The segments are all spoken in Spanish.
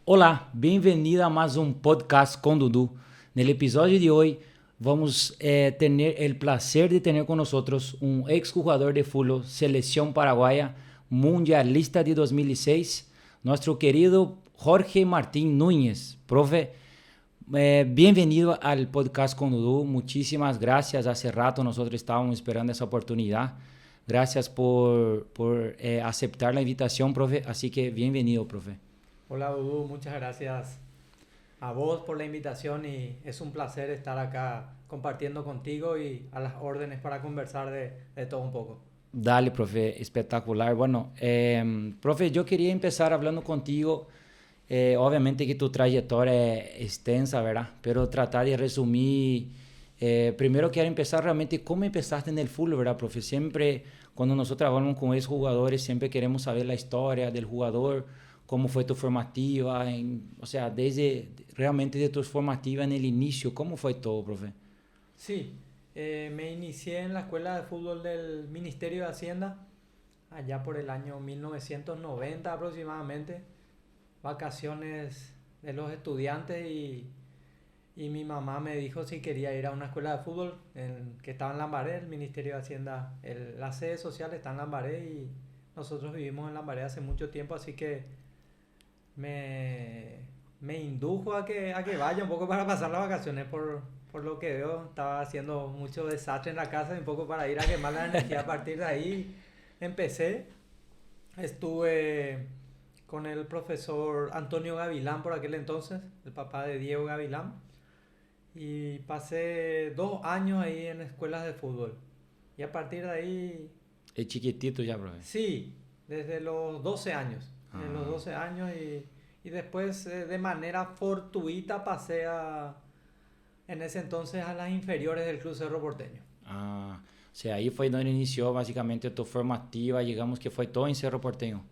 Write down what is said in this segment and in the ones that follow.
Olá, bem-vindo a mais um podcast com Dudu. No episódio de hoje, vamos ter o prazer de ter com nós um ex-jugador de fútbol, Seleção Paraguaia, mundialista de 2006, nosso querido Jorge Martín Núñez. Profe, bem-vindo ao podcast com Dudu. Muchísimas gracias. Hace rato nosotros estábamos esperando essa oportunidade. Gracias por aceptar a invitação, profe. Así que bem-vindo, profe. Hola Dudu, muchas gracias a vos por la invitación y es un placer estar acá compartiendo contigo y a las órdenes para conversar de todo un poco. Dale, profe, espectacular. Bueno, profe, yo quería empezar hablando contigo. Obviamente que tu trayectoria es extensa, ¿verdad? Pero tratar de resumir. Primero quiero empezar realmente cómo empezaste en el fútbol, ¿verdad, profe? Siempre, cuando nosotros hablamos con ex jugadores, siempre queremos saber la historia del jugador, cómo fue tu formativa, o sea, desde realmente de tu formativa en el inicio, ¿cómo fue todo, profe? Sí, me inicié en la escuela de fútbol del Ministerio de Hacienda, allá por el año 1990 aproximadamente, vacaciones de los estudiantes y mi mamá me dijo si quería ir a una escuela de fútbol que estaba en Lambaré, el Ministerio de Hacienda, la sede social está en Lambaré y nosotros vivimos en Lambaré hace mucho tiempo, así que me indujo a que vaya un poco para pasar las vacaciones por lo que veo. Estaba haciendo mucho desastre en la casa y un poco para ir a quemar la energía. A partir de ahí empecé. Estuve con el profesor Antonio Gavilán por aquel entonces, el papá de Diego Gavilán. Y pasé 2 años ahí en escuelas de fútbol. Y a partir de ahí, Es chiquitito ya, profe. sí, desde los 12 años. Desde los 12 años y después de manera fortuita pasé en ese entonces a las inferiores del Club Cerro Porteño. O sea, ahí fue donde inició básicamente tu formativa, digamos que fue todo en Cerro Porteño.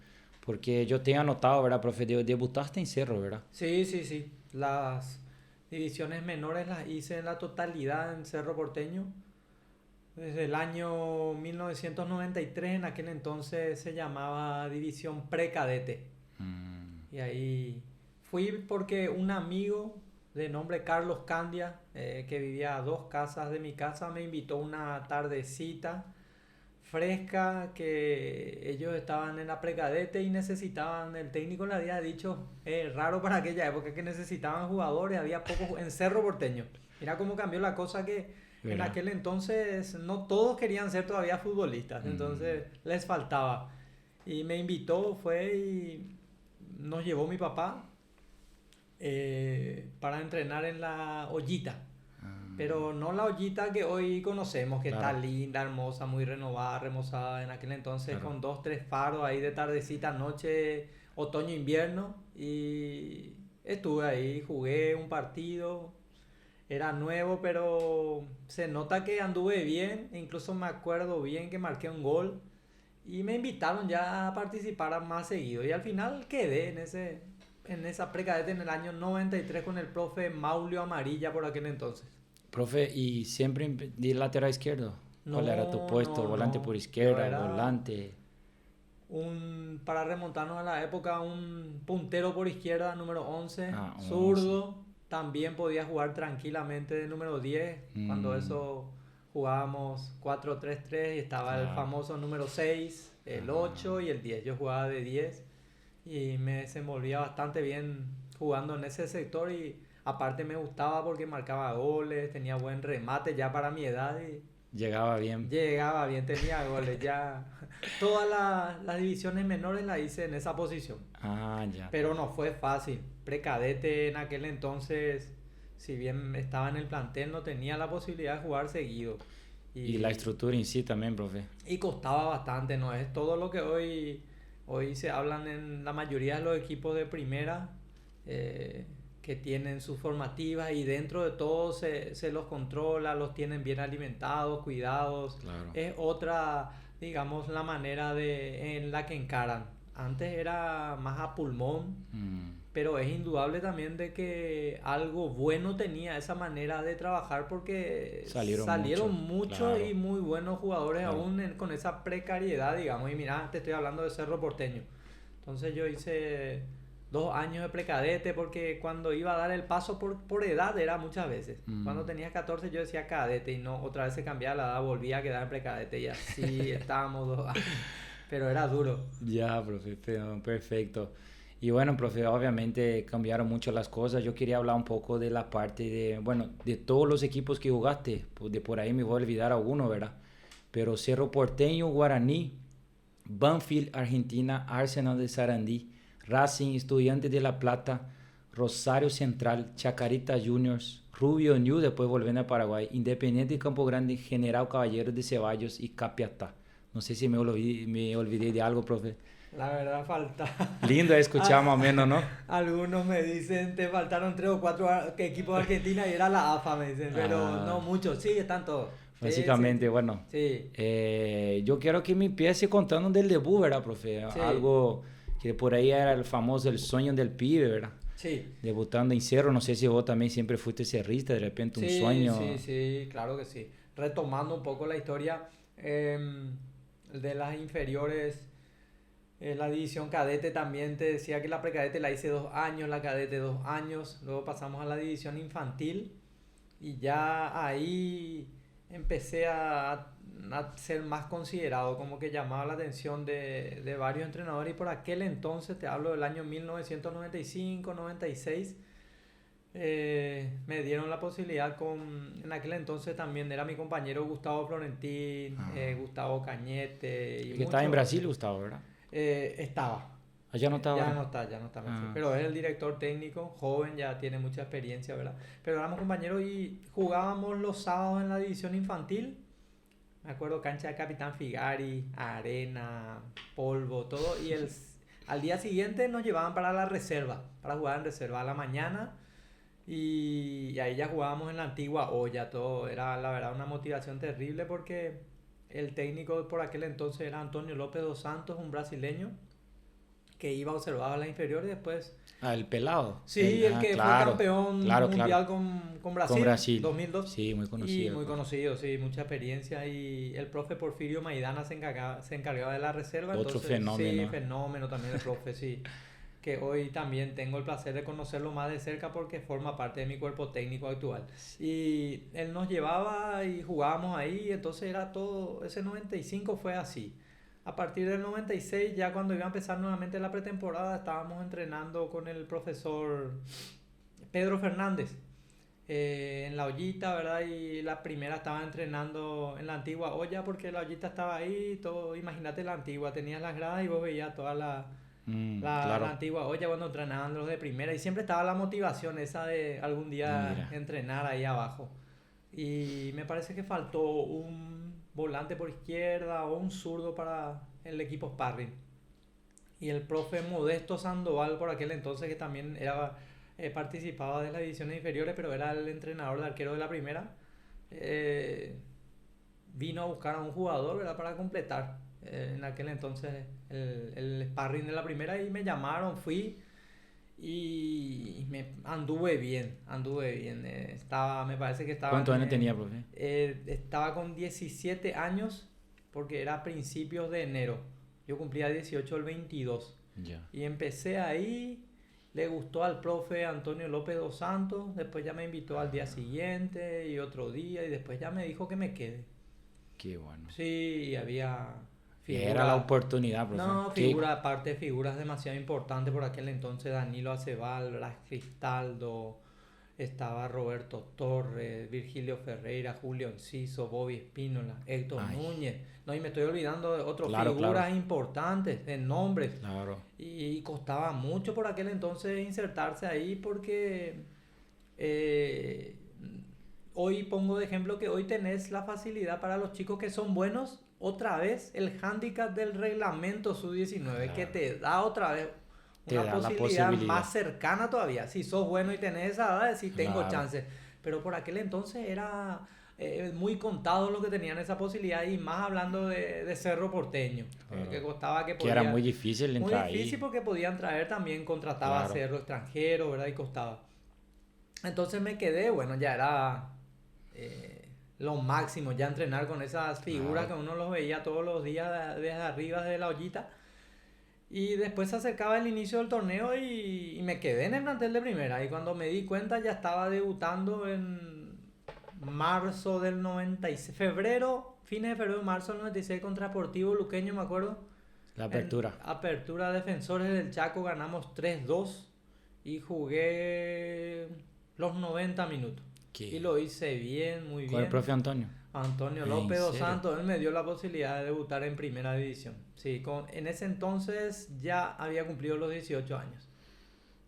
Porque yo tengo anotado, ¿verdad, profe? Debutaste en Cerro, ¿verdad? Sí, sí, sí. Las divisiones menores las hice en la totalidad en Cerro Porteño. Desde el año 1993, en aquel entonces se llamaba División Precadete. Y ahí fui porque un amigo de nombre Carlos Candia, que vivía a 2 casas de mi casa, me invitó una tardecita fresca que ellos estaban en la precadete y necesitaban, el técnico le había dicho, raro para aquella época que necesitaban jugadores, había pocos en Cerro Porteño. Mira cómo cambió la cosa que en ¿Verdad? aquel entonces no todos querían ser todavía futbolistas, entonces les faltaba. Y me invitó, fue y nos llevó mi papá para entrenar en la ollita. Pero no la ollita que hoy conocemos, que está Claro, linda, hermosa, muy renovada, remozada. En aquel entonces claro. con 2, 3 faros ahí de tardecita, noche, otoño, invierno. Y estuve ahí, jugué un partido. Era nuevo, pero se nota que anduve bien. Incluso me acuerdo bien que marqué un gol. Y me invitaron ya a participar más seguido. Y al final quedé en esa precadete en el año 93 con el profe Maulio Amarilla por aquel entonces. Profe, ¿y siempre de lateral izquierdo? ¿Cuál era tu No, puesto? no, ¿Volante por no. Yo izquierda? era ¿Volante? para remontarnos a la época, un puntero por izquierda, número 11 Ah, 11. zurdo. También podía jugar tranquilamente de número 10 cuando Mm, eso jugábamos 4-3-3 y estaba el claro. famoso número 6 el 8 y el 10. Yo jugaba de 10 y me desenvolvía bastante bien jugando en ese sector y aparte me gustaba porque marcaba goles, tenía buen remate ya para mi edad y Llegaba bien. llegaba bien, tenía goles ya. Todas las divisiones menores las hice en esa posición. Ah, ya. Pero no fue fácil. Precadete en aquel entonces, si bien estaba en el plantel, no tenía la posibilidad de jugar seguido. Y la Y, estructura en sí también, profe. y costaba bastante, ¿no? Es todo lo que hoy se hablan en la mayoría de los equipos de primera, eh, que tienen sus formativas y dentro de todo se los controla, los tienen bien alimentados, cuidados. Claro. Es otra, digamos, la manera en la que encaran. Antes era más a pulmón, Mm, pero es indudable también de que algo bueno tenía esa manera de trabajar porque salieron salieron mucho. muchos y Claro, muy buenos jugadores claro. aún con esa precariedad, digamos. Y mira, te estoy hablando de Cerro Porteño. Entonces yo hice 2 años de precadete, porque cuando iba a dar el paso por edad era muchas veces. Cuando tenía 14 yo decía cadete y no, otra vez se cambiaba la edad, volvía a quedar en precadete y así estábamos 2 años. Pero era duro. Ya, profe, perfecto. Y bueno, profe, obviamente cambiaron mucho las cosas. Yo quería hablar un poco de la parte de, bueno, de todos los equipos que jugaste. De por ahí me voy a olvidar alguno, ¿verdad? Pero Cerro Porteño, Guaraní, Banfield, Argentina, Arsenal de Sarandí, Racing, Estudiantes de La Plata, Rosario Central, Chacarita Juniors, Rubio Ñu, después volviendo a Paraguay, Independiente de Campo Grande, General Caballero de Ceballos y Capiatá. No sé si me olvidé de algo, profe. La verdad falta. Lindo escuchar más o menos, ¿no? Algunos me dicen, te faltaron 3 o 4 equipos de Argentina y era la AFA, me dicen, pero no muchos, sí, están todos. Básicamente, sí. bueno, Sí. Yo quiero que me empiece contando del debut, ¿verdad, profe? Sí. Algo que por ahí era el famoso el sueño del pibe, ¿verdad? Sí. Debutando en Cerro, no sé si vos también siempre fuiste cerrista, de repente un sueño. Sí, claro que sí. Retomando un poco la historia de las inferiores, la división cadete también te decía que la precadete la hice 2 años, la cadete 2 años, luego pasamos a la división infantil y ya ahí empecé a ser más considerado, como que llamaba la atención de varios entrenadores y por aquel entonces, te hablo del año 1995, 96, me dieron la posibilidad en aquel entonces también era mi compañero Gustavo Florentín, Gustavo Cañete. Y que estaba en Brasil, Gustavo, ¿verdad? Estaba. Ya no estaba. Ya no está. Pero es el director técnico, joven, ya tiene mucha experiencia, ¿verdad? Pero éramos compañeros y jugábamos los sábados en la división infantil. Me acuerdo, cancha de Capitán Figari, arena, polvo, todo. Y al día siguiente nos llevaban para la reserva, para jugar en reserva a la mañana. Y ahí ya jugábamos en la antigua olla, todo. Era la verdad una motivación terrible porque el técnico por aquel entonces era Antonio López dos Santos, un brasileño que iba a observar a las inferiores y después... el pelado. Sí, el que claro, fue campeón mundial con Brasil, con Brasil 2002. Sí, muy conocido. Y muy conocido, sí, mucha experiencia. Y el profe Porfirio Maidana se encargaba de la reserva. Otro entonces, fenómeno. Sí, fenómeno también el profe, sí. Que hoy también tengo el placer de conocerlo más de cerca porque forma parte de mi cuerpo técnico actual. Y él nos llevaba y jugábamos ahí, entonces era todo, ese 95 fue así. A partir del 96, ya cuando iba a empezar nuevamente la pretemporada, estábamos entrenando con el profesor Pedro Fernández en la ollita, ¿verdad? Y la primera estaba entrenando en la antigua olla porque la ollita estaba ahí, todo, imagínate la antigua, tenías las gradas y vos veías toda la antigua olla cuando entrenaban los de primera y siempre estaba la motivación esa de algún día entrenar ahí abajo. Y me parece que faltó un volante por izquierda o un zurdo para el equipo sparring. Y el profe Modesto Sandoval por aquel entonces, que también era participaba de las divisiones inferiores, pero era el entrenador de arquero de la primera, vino a buscar a un jugador, ¿verdad?, para completar en aquel entonces el sparring de la primera y me llamaron, fui y anduve bien. Me parece que estaba... ¿Cuántos años tenía, profe? Estaba con 17 años porque era principios de enero. Yo cumplía 18 el 22. Ya. Y empecé ahí, le gustó al profe Antonio López dos Santos, después ya me invitó al día siguiente y otro día y después ya me dijo que me quede. Qué bueno. Sí, había... Era la oportunidad, profe. No, aparte figuras demasiado importantes por aquel entonces, Danilo Acebal, Blas Cristaldo, estaba Roberto Torres, Virgilio Ferreira, Julio Enciso, Bobby Espínola, Héctor Núñez. No, y me estoy olvidando de otras figuras importantes, de nombres. Claro. Y costaba mucho por aquel entonces insertarse ahí porque hoy pongo de ejemplo que hoy tenés la facilidad para los chicos que son buenos. Otra vez el hándicap del reglamento sub-19, claro, que te da otra vez una posibilidad más cercana todavía. Si sos bueno y tenés esa edad, sí tengo chances. Pero por aquel entonces era muy contado lo que tenían esa posibilidad y más hablando de Cerro Porteño. Claro. Que costaba que era muy difícil entrar ahí. Muy difícil porque podían traer también, contrataba a Cerro extranjero, ¿verdad? Y costaba. Entonces me quedé, bueno, ya era... lo máximo, ya entrenar con esas figuras que uno los veía todos los días desde arriba de la ollita Y después se acercaba el inicio del torneo y me quedé en el plantel de primera. Y cuando me di cuenta ya estaba debutando en marzo del 96, fines de febrero, marzo del 96 contra Sportivo Luqueño, me acuerdo. La En apertura. apertura Defensores del Chaco ganamos 3-2 y jugué los 90 minutos. ¿Qué? Y lo hice bien, muy Con el bien. profe Antonio. Antonio ¿En López dos serio? Santos, él me dio la posibilidad de debutar en primera división. Sí, en ese entonces ya había cumplido los 18 años.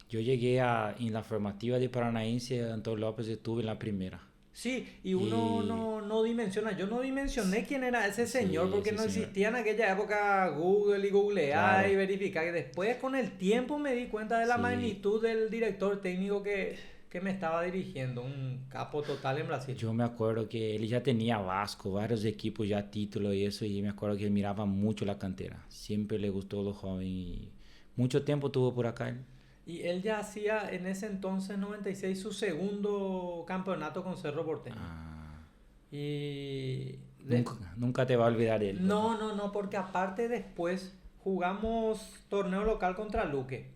Yo llegué en la formativa de Paranaense, Antonio López estuve en la primera. Sí, y uno Y no dimensiona. Yo no dimensioné quién era ese señor sí, porque ese no señor. existía en aquella época Google y googlear Claro, y verificar. Y después con el tiempo me di cuenta de la sí. magnitud del director técnico que me estaba dirigiendo. Un capo total en Brasil. Yo me acuerdo que él ya tenía Vasco, varios equipos ya títulos y eso, y me acuerdo que él miraba mucho la cantera. Siempre le gustó lo joven y mucho tiempo tuvo por acá él. Y él ya hacía en ese entonces, 96, su segundo campeonato con Cerro Porteño. Ah, Y nunca te va a olvidar de él, pues. no, porque aparte después jugamos torneo local contra Luque.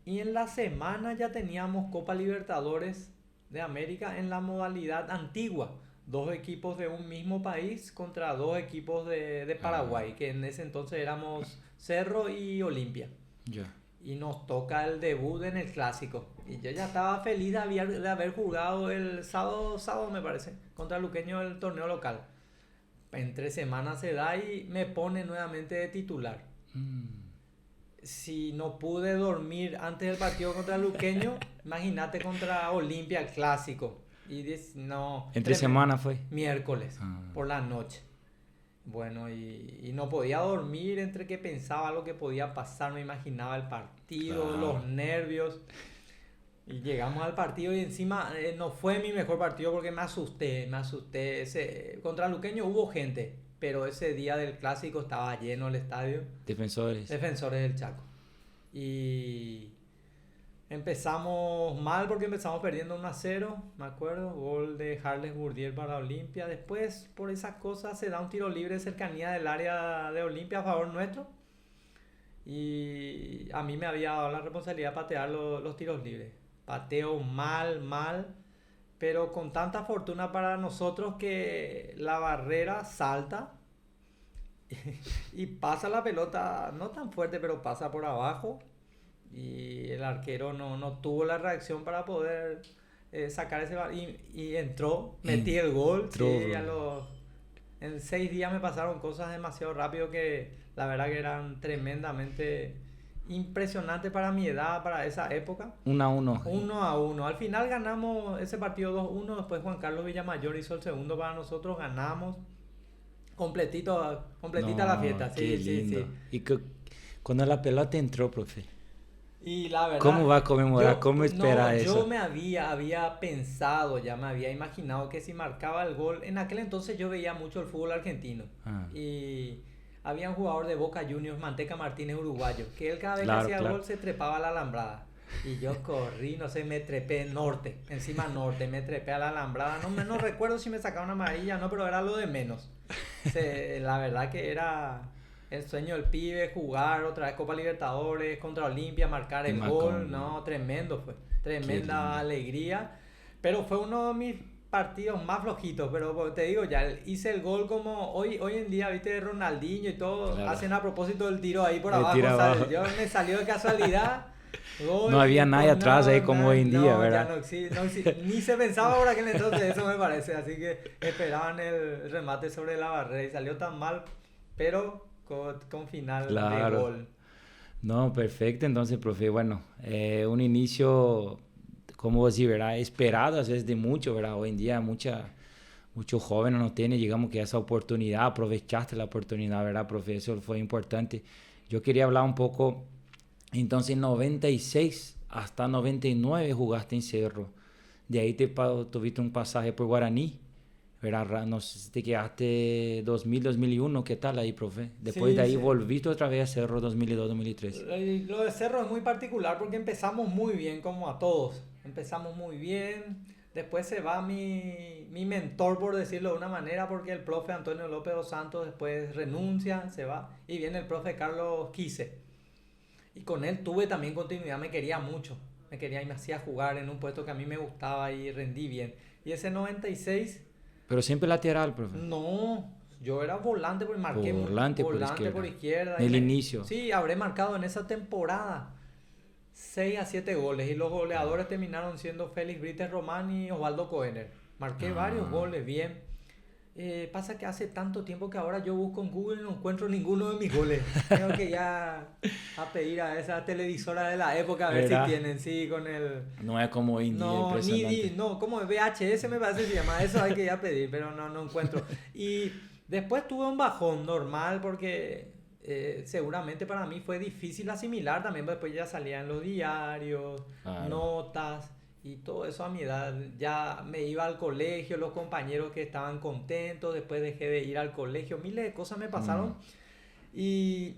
Y en la semana ya teníamos Copa Libertadores de América en la modalidad antigua. Dos equipos de un mismo país contra dos equipos de Paraguay, Ah, que en ese entonces éramos Cerro y Olimpia. ya. Y nos toca el debut en el clásico. Y yo ya estaba feliz de haber jugado el sábado me parece, contra Luqueño el torneo local. En 3 semanas se da y me pone nuevamente de titular. Mm. Si no pude dormir antes del partido contra Luqueño, imagínate contra Olimpia el clásico. Y no, Entre semana fue. miércoles Ah, por la noche. Bueno, y no podía dormir entre que pensaba lo que podía pasar, me imaginaba el partido, claro. los nervios. Y llegamos al partido y encima no fue mi mejor partido porque me asusté. Contra Luqueño hubo gente, pero ese día del clásico estaba lleno el estadio. Defensores. Defensores del Chaco. Y empezamos mal porque empezamos perdiendo 1-0, me acuerdo. Gol de Harles Bourdier para Olimpia. Después, por esas cosas, se da un tiro libre de cercanía del área de Olimpia a favor nuestro. Y a mí me había dado la responsabilidad de patear los tiros libres. Pateo mal, pero con tanta fortuna para nosotros que la barrera salta y pasa la pelota, no tan fuerte, pero pasa por abajo. Y el arquero no tuvo la reacción para poder sacar ese balón. Y entró, metí el gol. Entró, Sí, en 6 días me pasaron cosas demasiado rápido que la verdad que eran tremendamente impresionantes para mi edad, para esa época. 1-1. 1-1. Al final ganamos ese partido 2-1. Después Juan Carlos Villamayor hizo el segundo para nosotros. Ganamos. Completita la fiesta. Sí, Qué sí, lindo. sí. Y cuando la pelota entró, profe, Y la verdad, ¿cómo va a conmemorar? ¿Cómo espera no, eso? yo me había pensado, ya me había imaginado que si marcaba el gol, en aquel entonces yo veía mucho el fútbol argentino. Ah, Y había un jugador de Boca Juniors, Manteca Martínez, uruguayo, que él cada vez claro, que hacía claro. gol se trepaba a la alambrada. Y yo corrí, no sé, me trepé encima norte, me trepé a la alambrada. No recuerdo si me sacaron amarilla o no, pero era lo de menos. La verdad que era el sueño del pibe, jugar otra vez Copa Libertadores contra Olimpia, marcar Y el marcó gol. un gol. No, tremendo fue. Qué lindo. Tremenda alegría. Pero fue uno de mis partidos más flojitos. Pero te digo, ya hice el gol como hoy en día, viste, Ronaldinho y todo. Claro. Hacen a propósito del tiro ahí por El abajo, tiro ¿sabes? abajo. Yo me salió de casualidad. Gol, No había nadie atrás ahí como hoy en día, no, ¿verdad? Ya no existe, ni se pensaba por aquel entonces, eso me parece. Así que esperaban el remate sobre la barrera y salió tan mal, pero con final de Claro. gol. No, perfecto. Entonces, profe, bueno, un inicio, como decir, ¿verdad? Esperado, a veces de mucho, ¿verdad? Hoy en día muchos jóvenes no tienen, digamos, que esa oportunidad, aprovechaste la oportunidad, ¿verdad, profe? Eso fue importante. Yo quería hablar un poco, entonces, 96 hasta 99 jugaste en Cerro. De ahí tuviste un pasaje por Guaraní, ¿verdad? No sé si te quedaste 2001, ¿qué tal ahí, profe? Después Sí, de ahí sí. volviste otra vez a Cerro 2002-2003. Lo de Cerro es muy particular porque empezamos muy bien, como a todos. Empezamos muy bien. Después se va mi mentor, por decirlo de una manera, porque el profe Antonio López dos Santos después renuncia, se va. Y viene el profe Carlos Quise. Y con él tuve también continuidad, me quería mucho. Me quería y me hacía jugar en un puesto que a mí me gustaba y rendí bien. Y ese 96, Pero siempre lateral, profe. no, yo era volante porque marqué Volante por volante por izquierda. izquierda. En el inicio. Sí, habré marcado en esa temporada 6 a 7 goles y los goleadores terminaron siendo Félix Brites Román y Osvaldo Koener. Marqué varios goles, bien. Pasa que hace tanto tiempo que ahora yo busco en Google y no encuentro ninguno de mis goles. Tengo que ya a pedir a esa televisora de la época a ver ¿Verdad? si tienen, sí, con el... No es como indie, No, impresionante. no, como VHS me parece que se llama, eso hay que ir a pedir, pero no encuentro. Y después tuve un bajón normal porque seguramente para mí fue difícil asimilar también, después ya salía en los diarios, Claro. notas y todo eso a mi edad. Ya me iba al colegio, los compañeros que estaban contentos, después dejé de ir al colegio, miles de cosas me pasaron. Y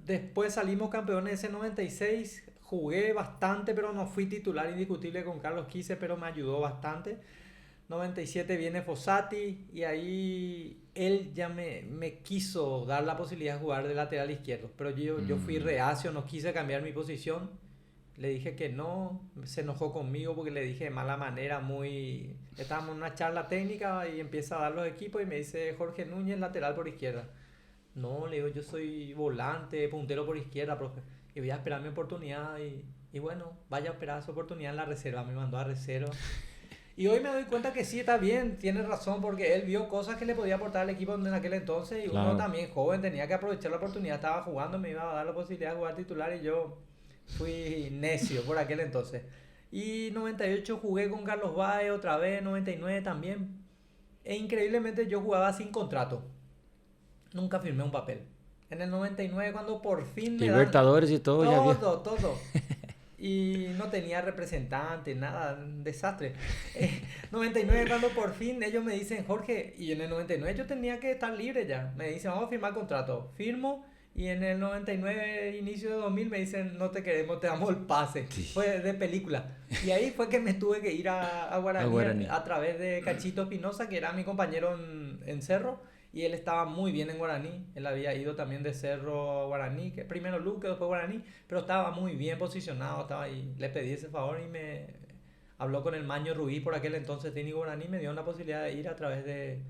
después salimos campeones ese 96, jugué bastante, pero no fui titular indiscutible con Carlos Quise, pero me ayudó bastante. 97 viene Fossati y ahí él ya me quiso dar la posibilidad de jugar de lateral izquierdo, pero yo fui reacio, no quise cambiar mi posición, le dije que no, se enojó conmigo porque le dije de mala manera, muy... Estábamos en una charla técnica y empieza a dar los equipos y me dice Jorge Núñez, lateral por izquierda. No, le digo, yo soy volante, puntero por izquierda, profe, y voy a esperar mi oportunidad y bueno, vaya a esperar su oportunidad en la reserva, me mandó a reserva. Y hoy me doy cuenta que sí, está bien, tiene razón, porque él vio cosas que le podía aportar al equipo en aquel entonces y Claro. uno también joven tenía que aprovechar la oportunidad, estaba jugando, me iba a dar la posibilidad de jugar titular y yo fui necio por aquel entonces. Y 98 jugué con Carlos Baez otra vez, 99 también. E increíblemente yo jugaba sin contrato, nunca firmé un papel. En el 99 cuando por fin me dan Libertadores y todo, ya había. todo. Y no tenía representante, nada, un desastre. 99 cuando por fin ellos me dicen, Jorge, y en el 99 yo tenía que estar libre ya. Me dicen, vamos a firmar contrato. Firmo y en el 99, inicio de 2000, me dicen, no te queremos, te damos el pase. Sí. Fue de película. Y ahí fue que me tuve que ir a Guaraní a través de Cachito Espinosa, que era mi compañero en Cerro. Y él estaba muy bien en Guaraní. Él había ido también de Cerro a Guaraní, que primero Luque, después Guaraní, pero estaba muy bien posicionado, estaba ahí. Le pedí ese favor y me habló con el Maño Rubí, por aquel entonces técnico Guaraní, me dio la posibilidad de ir a través de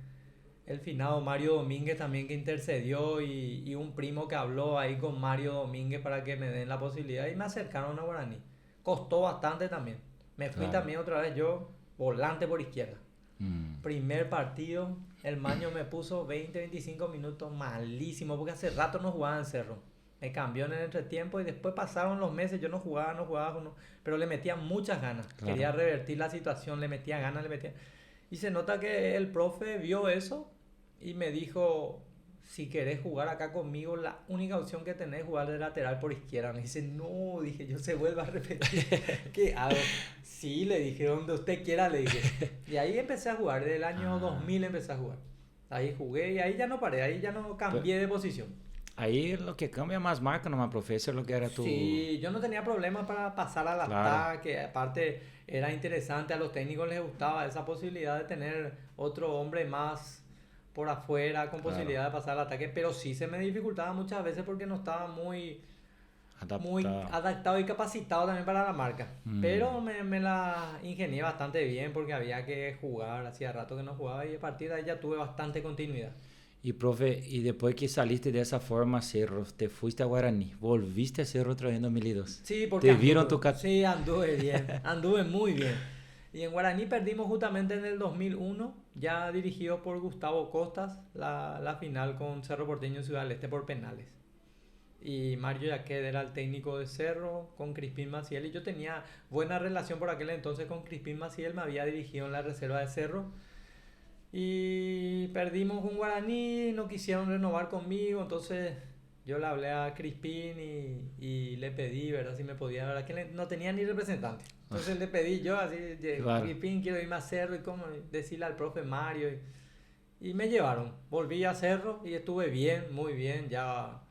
el finado Mario Domínguez también, que intercedió, y un primo que habló ahí con Mario Domínguez para que me den la posibilidad y me acercaron a Guaraní. Costó bastante también. Me fui también otra vez yo, volante por izquierda. Primer partido, el Maño me puso 20-25 minutos malísimo, porque hace rato no jugaba en Cerro. Me cambió en el entretiempo y después pasaron los meses, yo no jugaba, pero le metía muchas ganas. Claro. Quería revertir la situación, le metía ganas, Y se nota que el profe vio eso y me dijo, si querés jugar acá conmigo, la única opción que tenés es jugar de lateral por izquierda. Me dice, no, dije, yo se vuelva a repetir. ¿Qué hago? Sí, le dije, donde usted quiera, le dije. Y ahí empecé a jugar, desde el año 2000 empecé a jugar. Ahí jugué y ahí ya no paré, ahí ya no cambié de posición. Ahí lo que cambia más marca nomás, profe, eso es lo que era tu... Sí, yo no tenía problema para pasar al ataque, aparte era interesante, a los técnicos les gustaba esa posibilidad de tener otro hombre más por afuera con posibilidad de pasar al ataque, pero sí se me dificultaba muchas veces porque no estaba muy adaptado y capacitado también para la marca. Pero me la ingenié bastante bien porque había que jugar, hacía rato que no jugaba y a partir de ahí ya tuve bastante continuidad. Y profe, y después que saliste de esa forma a Cerro, te fuiste a Guaraní, volviste a Cerro otra vez en 2002. Sí, porque te vieron tu sí, anduve bien, anduve muy bien. Y en Guaraní perdimos justamente en el 2001, ya dirigido por Gustavo Costas, la final con Cerro Porteño Ciudad del Este por penales. Y Mario Yaqued era el técnico de Cerro, con Crispín Maciel, y yo tenía buena relación por aquel entonces con Crispín Maciel, me había dirigido en la reserva de Cerro. Y perdimos con Guaraní, no quisieron renovar conmigo, entonces yo le hablé a Crispín y le pedí, ¿verdad? Si me podía, ¿verdad? Que no tenía ni representante. Entonces le pedí yo, así, Claro. Crispín, quiero irme a Cerro y cómo decirle al profe Mario. Y me llevaron, volví a Cerro y estuve bien, muy bien, ya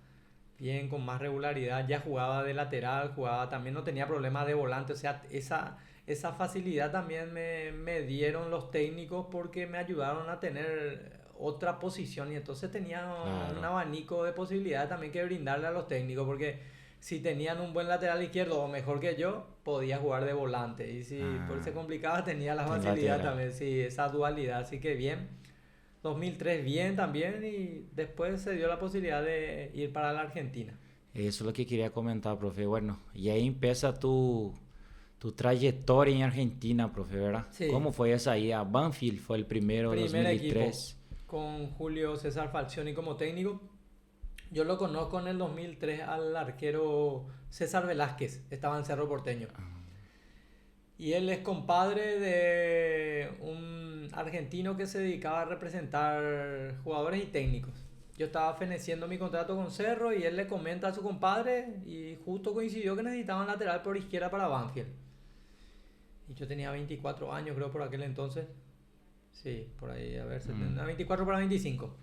bien, con más regularidad, ya jugaba de lateral, jugaba también, no tenía problemas de volante, o sea, esa facilidad también me dieron los técnicos porque me ayudaron a tener otra posición y entonces tenía un abanico de posibilidades también que brindarle a los técnicos porque si tenían un buen lateral izquierdo o mejor que yo, podía jugar de volante. Y si por se complicaba, tenía la el facilidad lateral. también, sí, esa dualidad. Así que bien. 2003 bien también y después se dio la posibilidad de ir para la Argentina. Eso es lo que quería comentar, profe. Bueno, y ahí empieza tu trayectoria en Argentina, profe, ¿verdad? Sí, ¿Cómo fue esa ahí? A Banfield fue el primero, primer equipo 2003. con Julio César Falcioni como técnico. Yo lo conozco en el 2003 al arquero César Velázquez, estaba en Cerro Porteño. Y él es compadre de un argentino que se dedicaba a representar jugadores y técnicos. Yo estaba feneciendo mi contrato con Cerro y él le comenta a su compadre y justo coincidió que necesitaban lateral por izquierda para Banfield. Y yo tenía 24 años creo por aquel entonces. Sí, por ahí, a ver, 24 para 25.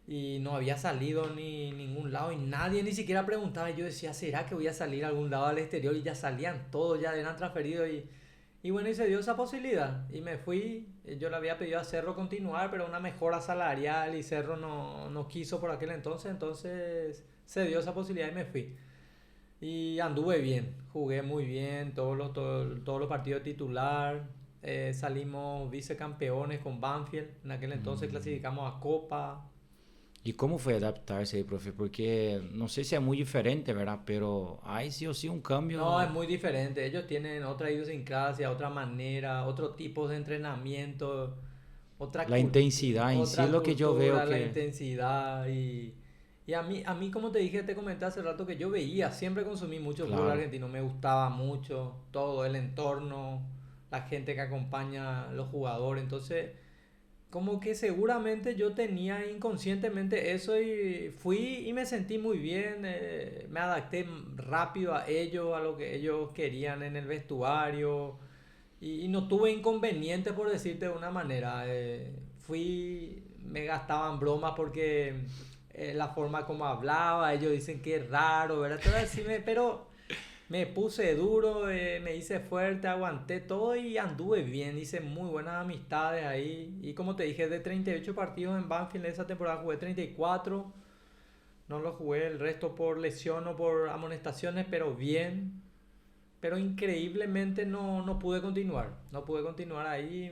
Y no había salido ni ningún lado y nadie ni siquiera preguntaba. Yo decía, ¿será que voy a salir a algún lado al exterior? Y ya salían todos, ya eran transferidos y bueno, y se dio esa posibilidad. Y me fui, yo le había pedido a Cerro continuar, pero una mejora salarial y Cerro no quiso por aquel entonces se dio esa posibilidad y me fui. Y anduve bien, jugué muy bien, todos los partidos titular. Salimos vicecampeones con Banfield, en aquel entonces clasificamos a Copa. ¿Y cómo fue adaptarse ahí, profe? Porque no sé si es muy diferente, ¿verdad? Pero hay sí o sí un No, es cambio. muy diferente. Ellos tienen otra idiosincrasia, otra manera, otro tipo de entrenamiento, La intensidad en sí es otra lo que yo veo cultura, la que... intensidad y a mí, como te dije, te comenté hace rato que yo veía, siempre consumí mucho fútbol Claro. argentino, me gustaba mucho todo, el entorno, la gente que acompaña a los jugadores. Entonces, como que seguramente yo tenía inconscientemente eso y fui y me sentí muy bien, me adapté rápido a ellos, a lo que ellos querían en el vestuario y no tuve inconveniente por decirte de una manera. Me gastaban bromas porque la forma como hablaba, ellos dicen que es raro, ¿verdad? Todo así pero me puse duro, me hice fuerte, aguanté todo y anduve bien. Hice muy buenas amistades ahí. Y como te dije, de 38 partidos en Banfield esa temporada jugué 34. No lo jugué el resto por lesión o por amonestaciones, pero bien. Pero increíblemente no pude continuar. No pude continuar ahí.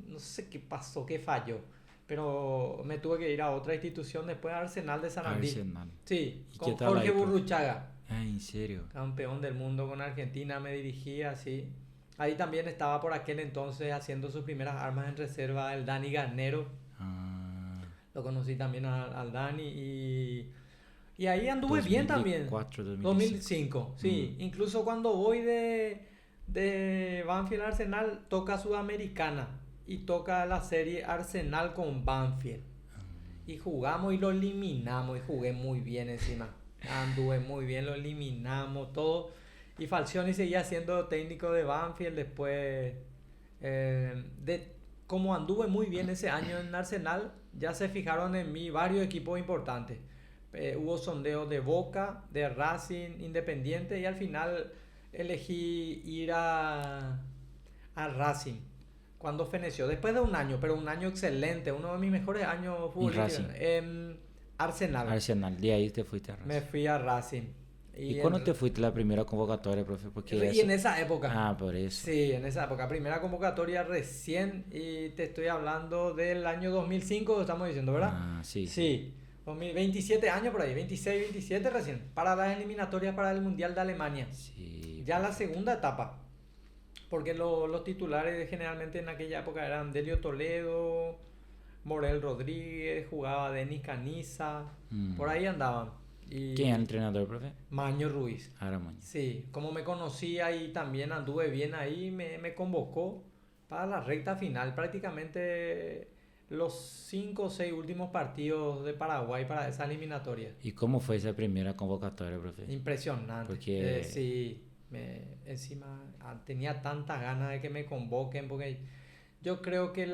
No sé qué pasó, qué falló. Pero me tuve que ir a otra institución después, Arsenal de Sarandí. Arsenal. Sí, ¿Y qué con tal Jorge ahí, profe? Burruchaga, Ah, en serio. campeón del mundo con Argentina, me dirigía así. Ahí también estaba por aquel entonces haciendo sus primeras armas en reserva el Dani Garnero. Ah, Lo conocí también al Dani y ahí anduve bien también. 2004, 2005. 2005, Mm. sí. Incluso cuando voy de Banfield a Arsenal, toca Sudamericana y toca la serie Arsenal con Banfield. Y jugamos y lo eliminamos y jugué muy bien encima. Anduve muy bien, lo eliminamos todo. Y Falcioni seguía siendo técnico de Banfield después. Como anduve muy bien ese año en Arsenal, ya se fijaron en mí varios equipos importantes. Hubo sondeos de Boca, de Racing, Independiente y al final elegí ir a Racing cuando feneció, después de un año, pero un año excelente, uno de mis mejores años En futbolísticos. Racing. Arsenal, Arsenal. De ahí te fuiste a me Racing. fui a Racing. ¿Y Y cuándo te fuiste la primera convocatoria, profe? Porque y eso... en esa época, Ah, por eso. sí, en esa época, primera convocatoria recién, y te estoy hablando del año 2005, estamos diciendo, ¿verdad? Ah, sí, sí. Sí, 27 años por ahí, 26, 27 recién, para las eliminatorias para el Mundial de Alemania. Sí, Ya la profe. segunda etapa, porque los titulares generalmente en aquella época eran Delio Toledo, Morel Rodríguez, jugaba Denis Caniza, por Mm. ahí andaban. ¿Quién es el Y entrenador, profe? Maño Ruiz. Aramoño. Sí, como me conocía y también anduve bien ahí, me convocó para la recta final, prácticamente los 5 o 6 últimos partidos de Paraguay para esa eliminatoria. ¿Y cómo fue esa primera convocatoria, profe? Impresionante. Porque... Sí, encima tenía tantas ganas de que me convoquen porque yo creo que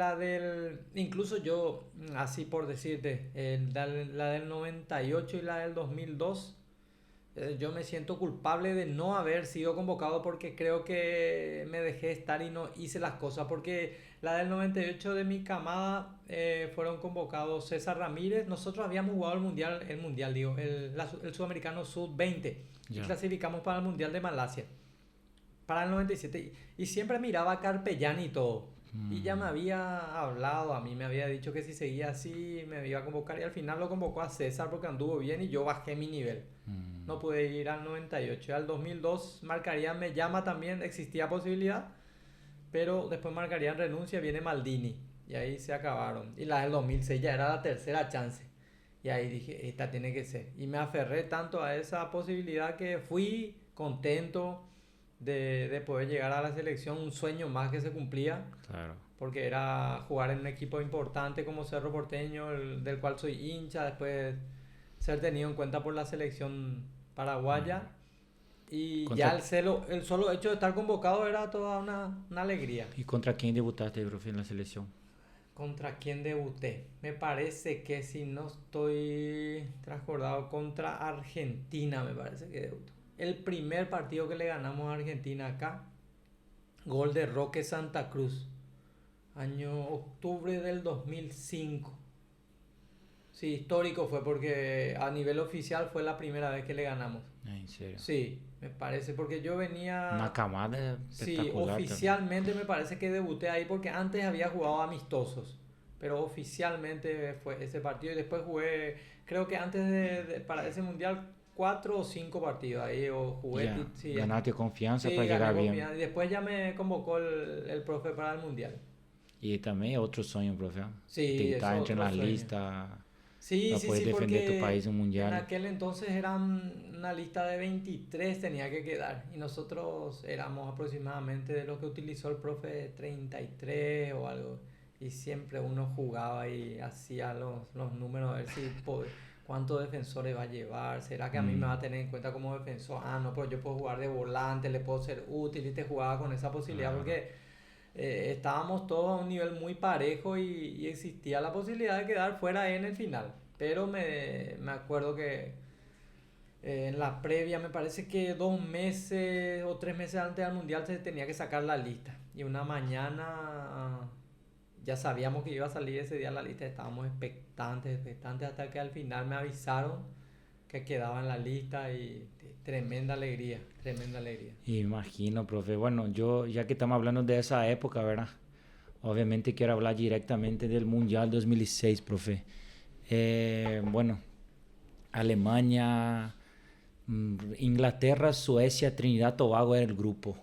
incluso yo, así por decirte, la del 98 y la del 2002 Yo me siento culpable de no haber sido convocado porque creo que me dejé estar y no hice las cosas. Porque la del 98 de mi camada fueron convocados César Ramírez. Nosotros habíamos jugado el mundial, digo, el sudamericano sub-20 y Ya. clasificamos para el mundial de Malasia para el 97 y siempre miraba a Carpellán y todo. Y ya me había hablado, a mí me había dicho que si seguía así me iba a convocar y al final lo convocó a César porque anduvo bien y yo bajé mi nivel. No pude ir al 98. Al 2002 marcarían me llama también, existía posibilidad, pero después marcarían renuncia, viene Maldini y ahí se acabaron. Y la del 2006 ya era la tercera chance. Y ahí dije, esta tiene que ser. Y me aferré tanto a esa posibilidad que fui contento de poder llegar a la selección, un sueño más que se cumplía, Claro. porque era jugar en un equipo importante como Cerro Porteño, del cual soy hincha, después ser tenido en cuenta por la selección paraguaya. Y Contra- ya el solo hecho de estar convocado era toda una alegría. ¿Y contra quién debutaste, profe, en la selección? ¿Contra quién debuté? Me parece que si no estoy transcordado, contra Argentina me parece que debutó. El primer partido que le ganamos a Argentina acá, gol de Roque Santa Cruz, año octubre del 2005. Sí, histórico fue porque a nivel oficial fue la primera vez que le ganamos. En serio. Sí, me parece, porque yo Una venía... camada Sí, espectacular también. oficialmente me parece que debuté ahí porque antes había jugado amistosos, pero oficialmente fue ese partido y después jugué, creo que antes para ese mundial, 4 o 5 partidos ahí o jugué, Ya, sí, ganaste confianza sí, para gané llegar bien. confianza y después ya me convocó el profe para el mundial. Y también otro sueño, profe. Sí, Intentar eso entrar en otro la sueño. lista Sí, para sí, poder sí, defender tu porque país en un en mundial. aquel entonces eran una lista de 23 tenía que quedar y nosotros éramos aproximadamente de los que utilizó el profe 33 o algo y siempre uno jugaba y hacía los números a ver si cuántos defensores va a llevar, será que a mí me va a tener en cuenta como defensor, no, pero yo puedo jugar de volante, le puedo ser útil y te jugaba con esa posibilidad Claro. porque estábamos todos a un nivel muy parejo y existía la posibilidad de quedar fuera en el final. Pero me acuerdo que en la previa me parece que 2 meses o 3 meses antes del mundial se tenía que sacar la lista. Y una mañana ya sabíamos que iba a salir ese día la lista, estábamos expectantes hasta que al final me avisaron que quedaba en la lista y tremenda alegría, tremenda alegría. Imagino, profe. Bueno, yo ya que estamos hablando de esa época, ¿verdad? Obviamente quiero hablar directamente del Mundial 2006, profe. Bueno, Alemania, Inglaterra, Suecia, Trinidad, Tobago era el grupo.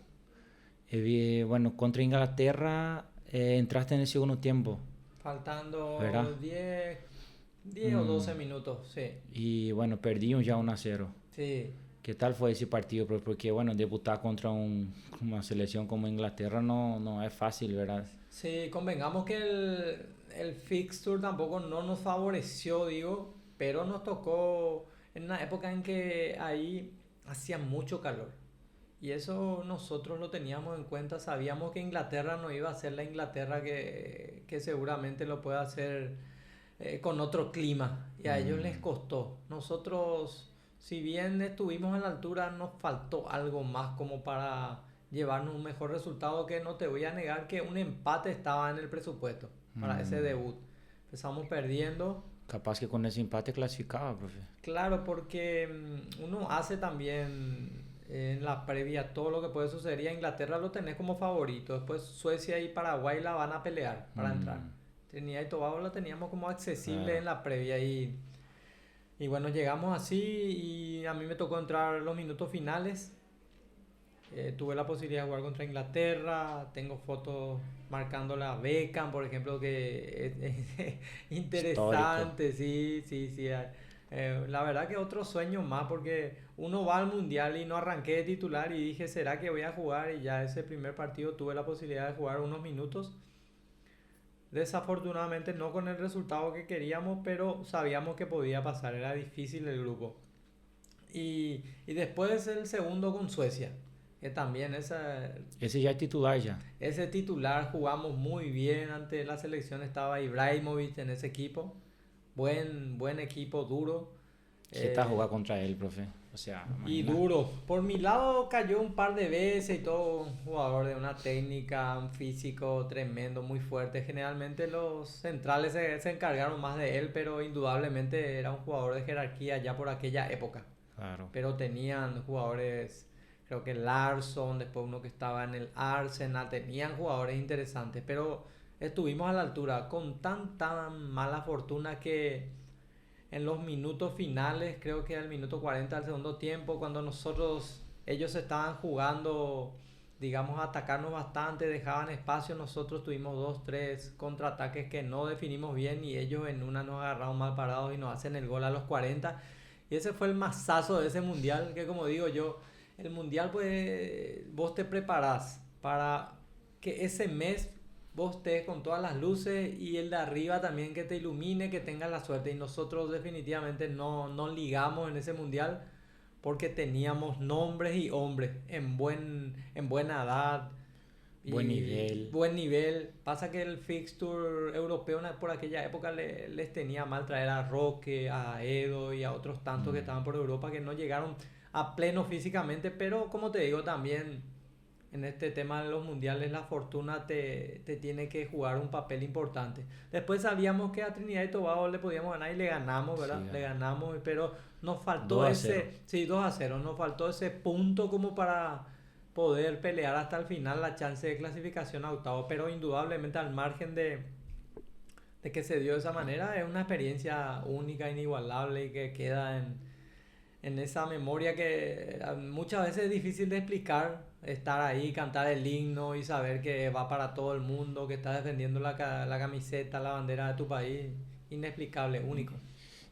Bueno, contra Inglaterra entraste en el segundo tiempo, Faltando ¿verdad? 10 o 12 minutos, sí. Y bueno, perdimos ya 1-0. Sí, ¿Qué tal fue ese partido, profe? Porque bueno, debutar contra una selección como Inglaterra no es fácil, ¿verdad? sí, convengamos que el fixture tampoco no nos favoreció, digo, pero nos tocó en una época en que ahí hacía mucho calor. Y eso nosotros lo teníamos en cuenta, sabíamos que Inglaterra no iba a ser la Inglaterra que seguramente lo puede hacer con otro clima y a ellos les costó. Nosotros, si bien estuvimos a la altura, nos faltó algo más como para llevarnos un mejor resultado, que no te voy a negar que un empate estaba en el presupuesto para ese debut. Empezamos perdiendo. Capaz que con ese empate clasificaba, profe. Claro, porque uno hace también en la previa todo lo que puede suceder y a Inglaterra lo tenés como favorito. Después Suecia y Paraguay la van a pelear para entrar. Trinidad y Tobago la teníamos como accesible Claro. en la previa y bueno, llegamos así y a mí me tocó entrar los minutos finales. Tuve la posibilidad de jugar contra Inglaterra, tengo fotos marcándole a Beckham, por ejemplo, que es interesante, sí, sí, sí. La verdad que otro sueño más, porque uno va al mundial y no arranqué de titular y dije, ¿será que voy a jugar? Y ya ese primer partido tuve la posibilidad de jugar unos minutos. Desafortunadamente no con el resultado que queríamos, pero sabíamos que podía pasar, era difícil el grupo. Y después el segundo con Suecia, que también Ese ya es titular ya. ese titular jugamos muy bien ante la selección, estaba Ibrahimovic en ese equipo, buen equipo duro. ¿Qué tal jugar contra él, profe? O sea, Y imagina. duro. Por mi lado cayó un par de veces y todo. Un jugador de una técnica, un físico tremendo, muy fuerte. Generalmente los centrales se encargaron más de él, pero indudablemente era un jugador de jerarquía ya por aquella época. Claro. Pero tenían jugadores, creo que Larsson, después uno que estaba en el Arsenal, tenían jugadores interesantes, pero estuvimos a la altura con tan mala fortuna que en los minutos finales, creo que al minuto 40 del segundo tiempo, cuando ellos estaban jugando, digamos, a atacarnos bastante, dejaban espacio, nosotros tuvimos dos, tres contraataques que no definimos bien y ellos en una nos agarraron mal parados y nos hacen el gol a los 40. Y ese fue el masazo de ese mundial, que como digo yo, el mundial pues vos te preparás para que ese mes vos estés con todas las luces y el de arriba también que te ilumine, que tengas la suerte. Y nosotros definitivamente no ligamos en ese mundial porque teníamos nombres y hombres en buena edad Buen y nivel. buen nivel. Pasa que el fixture europeo por aquella época les tenía mal traer a Roque, a Edo y a otros tantos que estaban por Europa que no llegaron a pleno físicamente, pero como te digo también en este tema de los mundiales la fortuna te tiene que jugar un papel importante. Después sabíamos que a Trinidad y Tobago le podíamos ganar y le ganamos, ¿verdad? Sí, Le ganamos, pero nos faltó 2-0. sí, 2-0, nos faltó ese punto como para poder pelear hasta el final la chance de clasificación a octavo, pero indudablemente al margen de que se dio de esa manera, es una experiencia única, inigualable y que queda en esa memoria que muchas veces es difícil de explicar, estar ahí, cantar el himno y saber que va para todo el mundo, que estás defendiendo la camiseta, la bandera de tu país, inexplicable, único.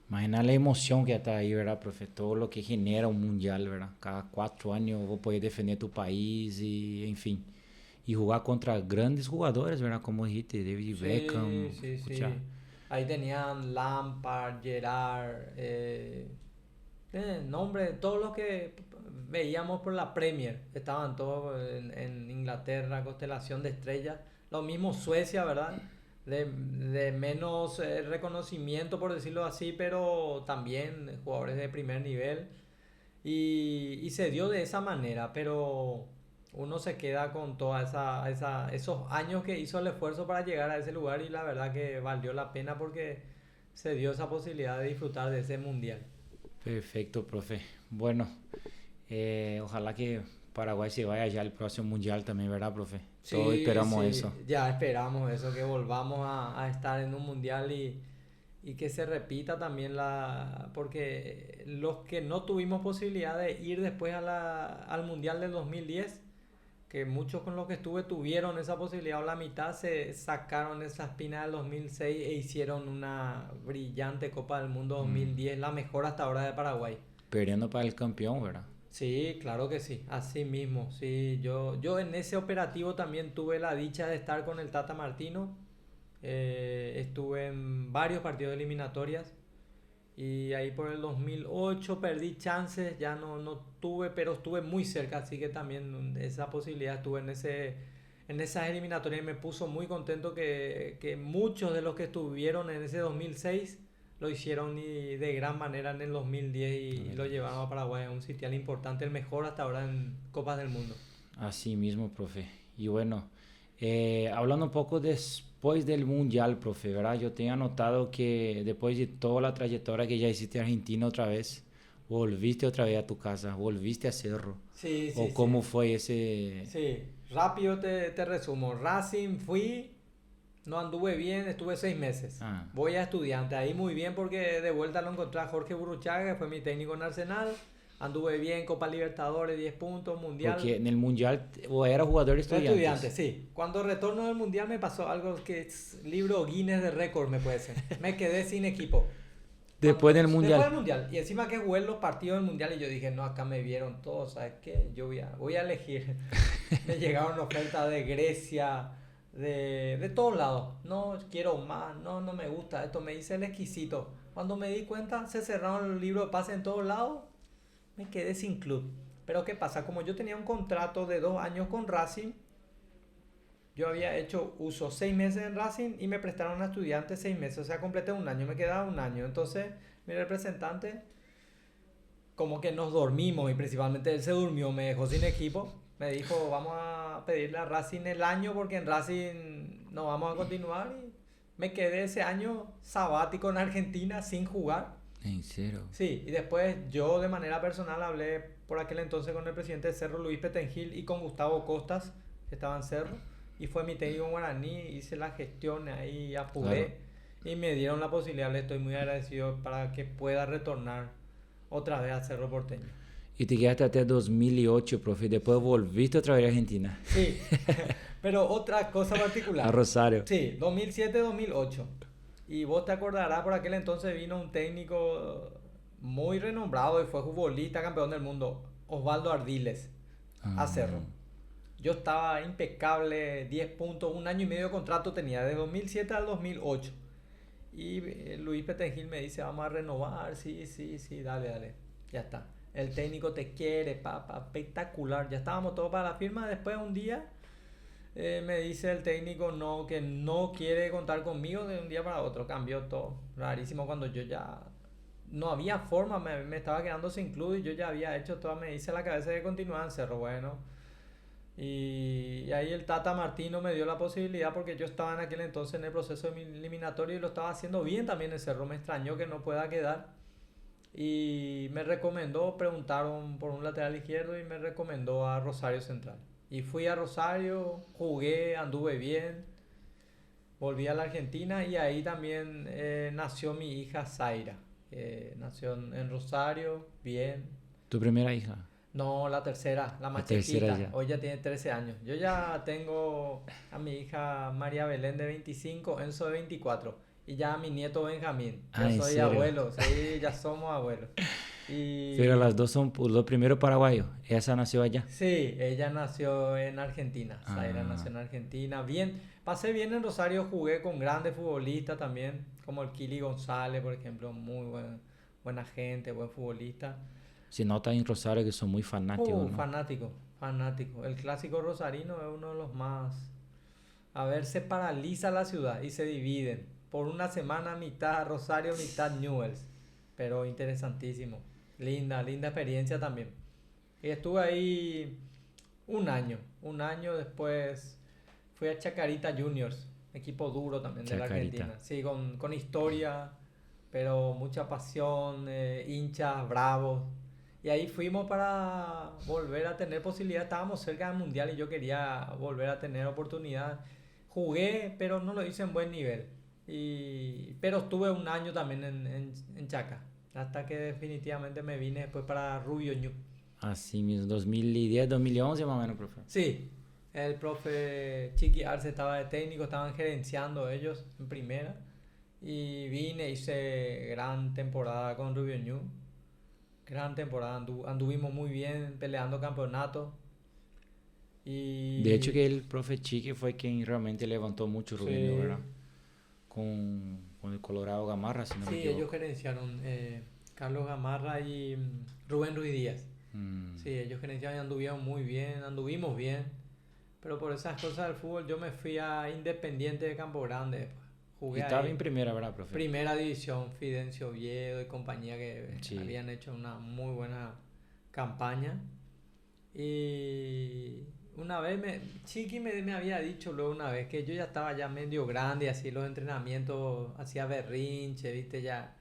Imagina la emoción que está ahí, ¿verdad, profe? Todo lo que genera un mundial, ¿verdad? Cada 4 años vos podés defender tu país y, en fin. Y jugar contra grandes jugadores, ¿verdad? Como dijiste, David Sí, Beckham, sí, escucha. sí. Ahí tenían Lampard, Gerrard, nombre, todos los que veíamos por la Premier, estaban todos en Inglaterra, constelación de estrellas. Lo mismo Suecia, ¿verdad? De menos reconocimiento, por decirlo así, pero también jugadores de primer nivel. Y se dio de esa manera, pero uno se queda con toda esos años que hizo el esfuerzo para llegar a ese lugar y la verdad que valió la pena porque se dio esa posibilidad de disfrutar de ese mundial. Perfecto, profe. Bueno, ojalá que Paraguay se vaya ya al próximo mundial también, ¿verdad, profe? Todos Sí, esperamos sí, eso. ya esperamos eso, que volvamos a estar en un mundial y que se repita también porque los que no tuvimos posibilidad de ir después al mundial del 2010, que muchos con los que estuve tuvieron esa posibilidad o la mitad se sacaron esa espina del 2006 e hicieron una brillante Copa del Mundo Mm, 2010, la mejor hasta ahora de Paraguay. Perdiendo para el campeón, ¿verdad? Sí, claro que sí, así mismo, sí, yo en ese operativo también tuve la dicha de estar con el Tata Martino, estuve en varios partidos de eliminatorias y ahí por el 2008 perdí chances, ya no tuve, pero estuve muy cerca, así que también esa posibilidad estuve en esas eliminatorias y me puso muy contento que muchos de los que estuvieron en ese 2006 lo hicieron y de gran manera en el 2010 y lo 2010. llevaron a Paraguay a un sitial importante, el mejor hasta ahora en Copas del Mundo. Así mismo, profe. Y bueno, hablando un poco después del mundial, profe, ¿verdad? Yo tenía notado que después de toda la trayectoria que ya hiciste en Argentina otra vez, volviste otra vez a tu casa, volviste a Cerro. Sí, ¿O sí, cómo sí. fue ese? Sí, rápido te resumo. Racing fui, no anduve bien, estuve 6 meses. Ah, Voy a Estudiantes, ahí muy bien porque de vuelta lo encontré a Jorge Burruchaga, que fue mi técnico en Arsenal. Anduve bien, Copa Libertadores, 10 puntos, porque Mundial. en el mundial o era jugador de Estudiantes, Estudiantes. sí. Cuando retorno del Mundial me pasó algo que es libro Guinness de récord, me puede ser. Me quedé sin equipo. Después del Después mundial. del mundial, y encima que jugué los partidos del mundial, y yo dije, no, acá me vieron todos, ¿sabes qué? Yo voy a elegir. Me llegaron ofertas de Grecia, de todos lados. No quiero más, no me gusta esto, me hice el exquisito. Cuando me di cuenta, se cerraron los libros de pase en todos lados, me quedé sin club. Pero ¿qué pasa? Como yo tenía un contrato de 2 años con Racing, yo había hecho uso 6 meses en Racing y me prestaron a Estudiantes 6 meses, o sea, completé un año, me quedaba un año. Entonces, mi representante como que nos dormimos y principalmente él se durmió, me dejó sin equipo. Me dijo, vamos a pedirle a Racing el año porque en Racing no vamos a continuar. Y me quedé ese año sabático en Argentina sin jugar. ¿En serio? Sí, y después yo de manera personal hablé por aquel entonces con el presidente de Cerro, Luis Petengil, y con Gustavo Costas, que estaba en Cerro. Y fue mi técnico en Guaraní, hice la gestión ahí, apuré. Claro. Y me dieron la posibilidad, le estoy muy agradecido para que pueda retornar otra vez a Cerro Porteño. Y te quedaste hasta 2008, profe, y después volviste otra vez a Argentina. Sí, pero otra cosa particular. A Rosario. Sí, 2007-2008. Y vos te acordarás, por aquel entonces vino un técnico muy renombrado y fue futbolista, campeón del mundo, Osvaldo Ardiles, a Cerro. Yo estaba impecable, 10 puntos, 1 año y medio de contrato tenía, de 2007 al 2008. Y Luis Petengil me dice, vamos a renovar, sí, dale, ya está. El técnico te quiere, espectacular. Ya estábamos todos para la firma. Después un día me dice el técnico que no quiere contar conmigo de un día para otro. Cambió todo. Rarísimo cuando yo ya no había forma, me estaba quedando sin club y yo ya había hecho todo. Me dice la cabeza de continuar en Cerro. Bueno. Y ahí el Tata Martino me dio la posibilidad porque yo estaba en aquel entonces en el proceso eliminatorio y lo estaba haciendo bien también en Cerro. Me extrañó que no pueda quedar. Y me recomendó, preguntaron por un lateral izquierdo y me recomendó a Rosario Central. Y fui a Rosario, jugué, anduve bien, volví a la Argentina y ahí también nació mi hija Zaira. Nació en Rosario, bien. ¿Tu primera hija? No, la tercera, la más chiquita. Hoy ya tiene 13 años. Yo ya tengo a mi hija María Belén de 25, Enzo de 24. Y ya mi nieto Benjamín. Ya soy abuelo, sí, ya somos abuelos. Pero las dos son los primeros paraguayos. ¿Esa nació allá? Sí, ella nació en Argentina. Zaira nació en Argentina. Bien, pasé bien en Rosario, jugué con grandes futbolistas también, como el Kili González, por ejemplo, muy buena gente, buen futbolista. Se nota en Rosario que son muy fanáticos, ¿no? Fanático. El clásico rosarino es uno de los más... A ver, se paraliza la ciudad y se dividen. Por una semana mitad Rosario, mitad Newell's. Pero interesantísimo. Linda experiencia también. Y estuve ahí un año después fui a Chacarita Juniors, equipo duro también de la Argentina. Sí, con historia, pero mucha pasión, hinchas bravos. Y ahí fuimos para volver a tener posibilidad. Estábamos cerca del Mundial y yo quería volver a tener oportunidad. Jugué, pero no lo hice en buen nivel. Pero estuve un año también en Chaca, hasta que definitivamente me vine después para Rubio Ñu. Así mismo, 2010, 2011 más o menos, profe. Sí, el profe Chiqui Arce estaba de técnico, estaban gerenciando ellos en primera. Y vine, hice gran temporada con Rubio Ñu. Gran temporada, anduvimos muy bien peleando campeonato. Y... De hecho que el profe Chiqui fue quien realmente levantó mucho Rubio Ñu, ¿verdad? Con el Colorado Gamarra, si no me equivoco. Sí, ellos gerenciaron Carlos Gamarra y Rubén Ruiz Díaz. Sí, ellos gerenciaron y anduvimos bien. Pero por esas cosas del fútbol yo me fui a Independiente de Campo Grande después. Jugué y estaba en primera, ¿verdad, profe? Primera división, Fidencio Oviedo y compañía que habían hecho una muy buena campaña. Y una vez Chiqui me había dicho luego una vez que yo ya estaba ya medio grande, así los entrenamientos, hacía berrinche, viste, ya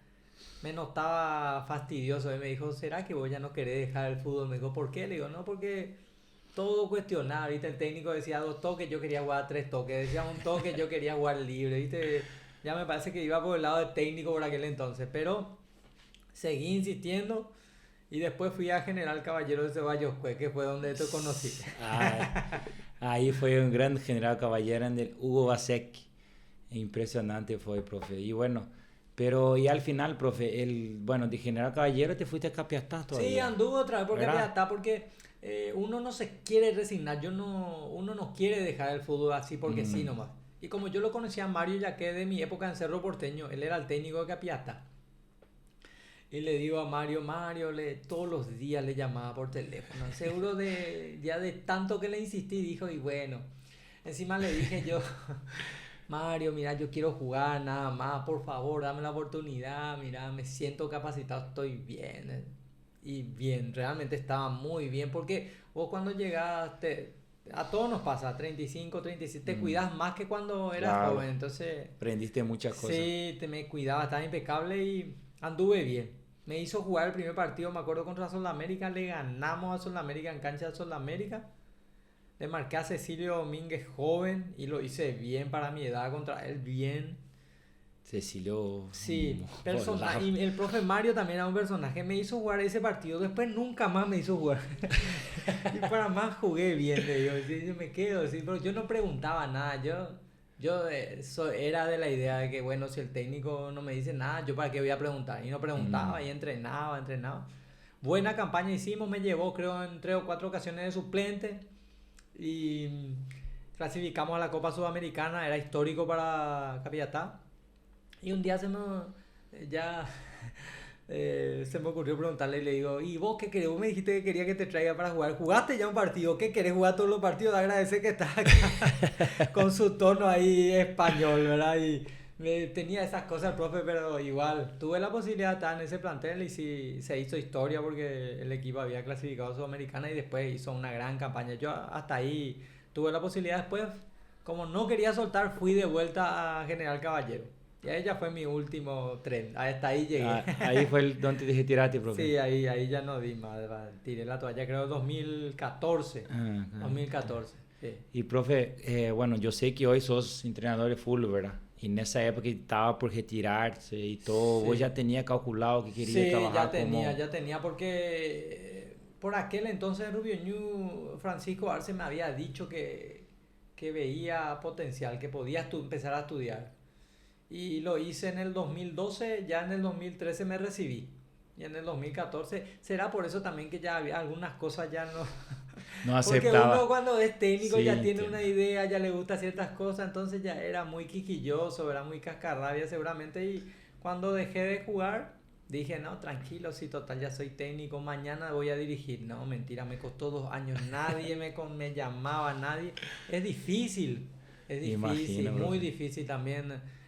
me notaba fastidioso. Y me dijo, ¿será que vos ya no querés dejar el fútbol? Me dijo, ¿por qué? Le digo, no, porque todo cuestionaba, viste, el técnico decía 2 toques, yo quería jugar 3 toques, decía 1 toque, yo quería jugar libre, viste, ya me parece que iba por el lado del técnico por aquel entonces, pero seguí insistiendo. Y después fui a General Caballero de Ceballos, que fue donde te conocí. Ahí fue un gran General Caballero en el Hugo Basek. Impresionante fue, profe. Y bueno, pero y al final, profe, de General Caballero te fuiste a Capiatá todavía. Sí, anduve otra vez por Capiatá porque uno no se quiere resignar. Uno no quiere dejar el fútbol así porque sí nomás. Y como yo lo conocía a Mario Yaqué de mi época en Cerro Porteño, él era el técnico de Capiatá. Y le digo a Mario, todos los días le llamaba por teléfono. Seguro ya de tanto que le insistí, dijo, y bueno. Encima le dije yo, Mario, mira, yo quiero jugar nada más, por favor, dame la oportunidad, mira, me siento capacitado, estoy bien. y bien, realmente estaba muy bien, porque vos cuando llegaste, a todos nos pasa, 35, 37, te cuidas más que cuando eras Claro, joven, entonces aprendiste muchas cosas. sí, me cuidaba, estaba impecable y anduve bien. Me hizo jugar el primer partido, me acuerdo, contra Sudamérica, le ganamos a Sudamérica en cancha de Sudamérica. Le marqué a Cecilio Domínguez joven y lo hice bien para mi edad contra él, bien. Cecilio Sí, volaba. y el profe Mario también era un personaje, me hizo jugar ese partido, después nunca más me hizo jugar. Y para más jugué bien, le digo, sí, yo me quedo, sí, pero yo no preguntaba nada, era de la idea de que, bueno, si el técnico no me dice nada, yo para qué voy a preguntar. Y no preguntaba y entrenaba. Buena campaña hicimos, me llevó creo en 3 o 4 ocasiones de suplente y clasificamos a la Copa Sudamericana, era histórico para Capiatá. Y un día ya se me ocurrió preguntarle y le digo, ¿y vos qué querés? Vos me dijiste que quería que te traiga para jugar. ¿Jugaste ya un partido? ¿Qué querés jugar todos los partidos? Agradece que estás acá con su tono ahí español, ¿verdad? Y tenía esas cosas el profe, pero igual tuve la posibilidad de estar en ese plantel y sí, se hizo historia porque el equipo había clasificado a Sudamericana y después hizo una gran campaña. Yo hasta ahí tuve la posibilidad después, como no quería soltar, fui de vuelta a General Caballero. Y ahí ya fue mi último tren. Hasta ahí llegué. Ahí fue donde te dije tirate, profe. Sí, ahí ya no di más. Tiré la toalla, creo, 2014. Ah, ah. 2014, sí. Y profe, bueno, yo sé que hoy sos entrenador de fútbol, ¿verdad? Y en esa época estaba por retirarse y todo, vos Sí, ya tenía calculado que quería sí, trabajar como... ya tenía, porque por aquel entonces Rubio Ñu, Francisco Arce me había dicho que veía potencial, que podía empezar a estudiar. Y lo hice en el 2012, ya en el 2013 me recibí. Y en el 2014, será por eso también que ya había algunas cosas ya no... No Porque uno aceptaba. cuando es técnico Sí, ya tiene entiendo. una idea, ya le gusta ciertas cosas, entonces ya era muy quisquilloso, era muy cascarrabia seguramente. Y cuando dejé de jugar, dije, no, tranquilo, sí, total, ya soy técnico, mañana voy a dirigir. No, mentira, me costó 2 años, nadie me llamaba, nadie. Es difícil, Imagino, muy profe. difícil también.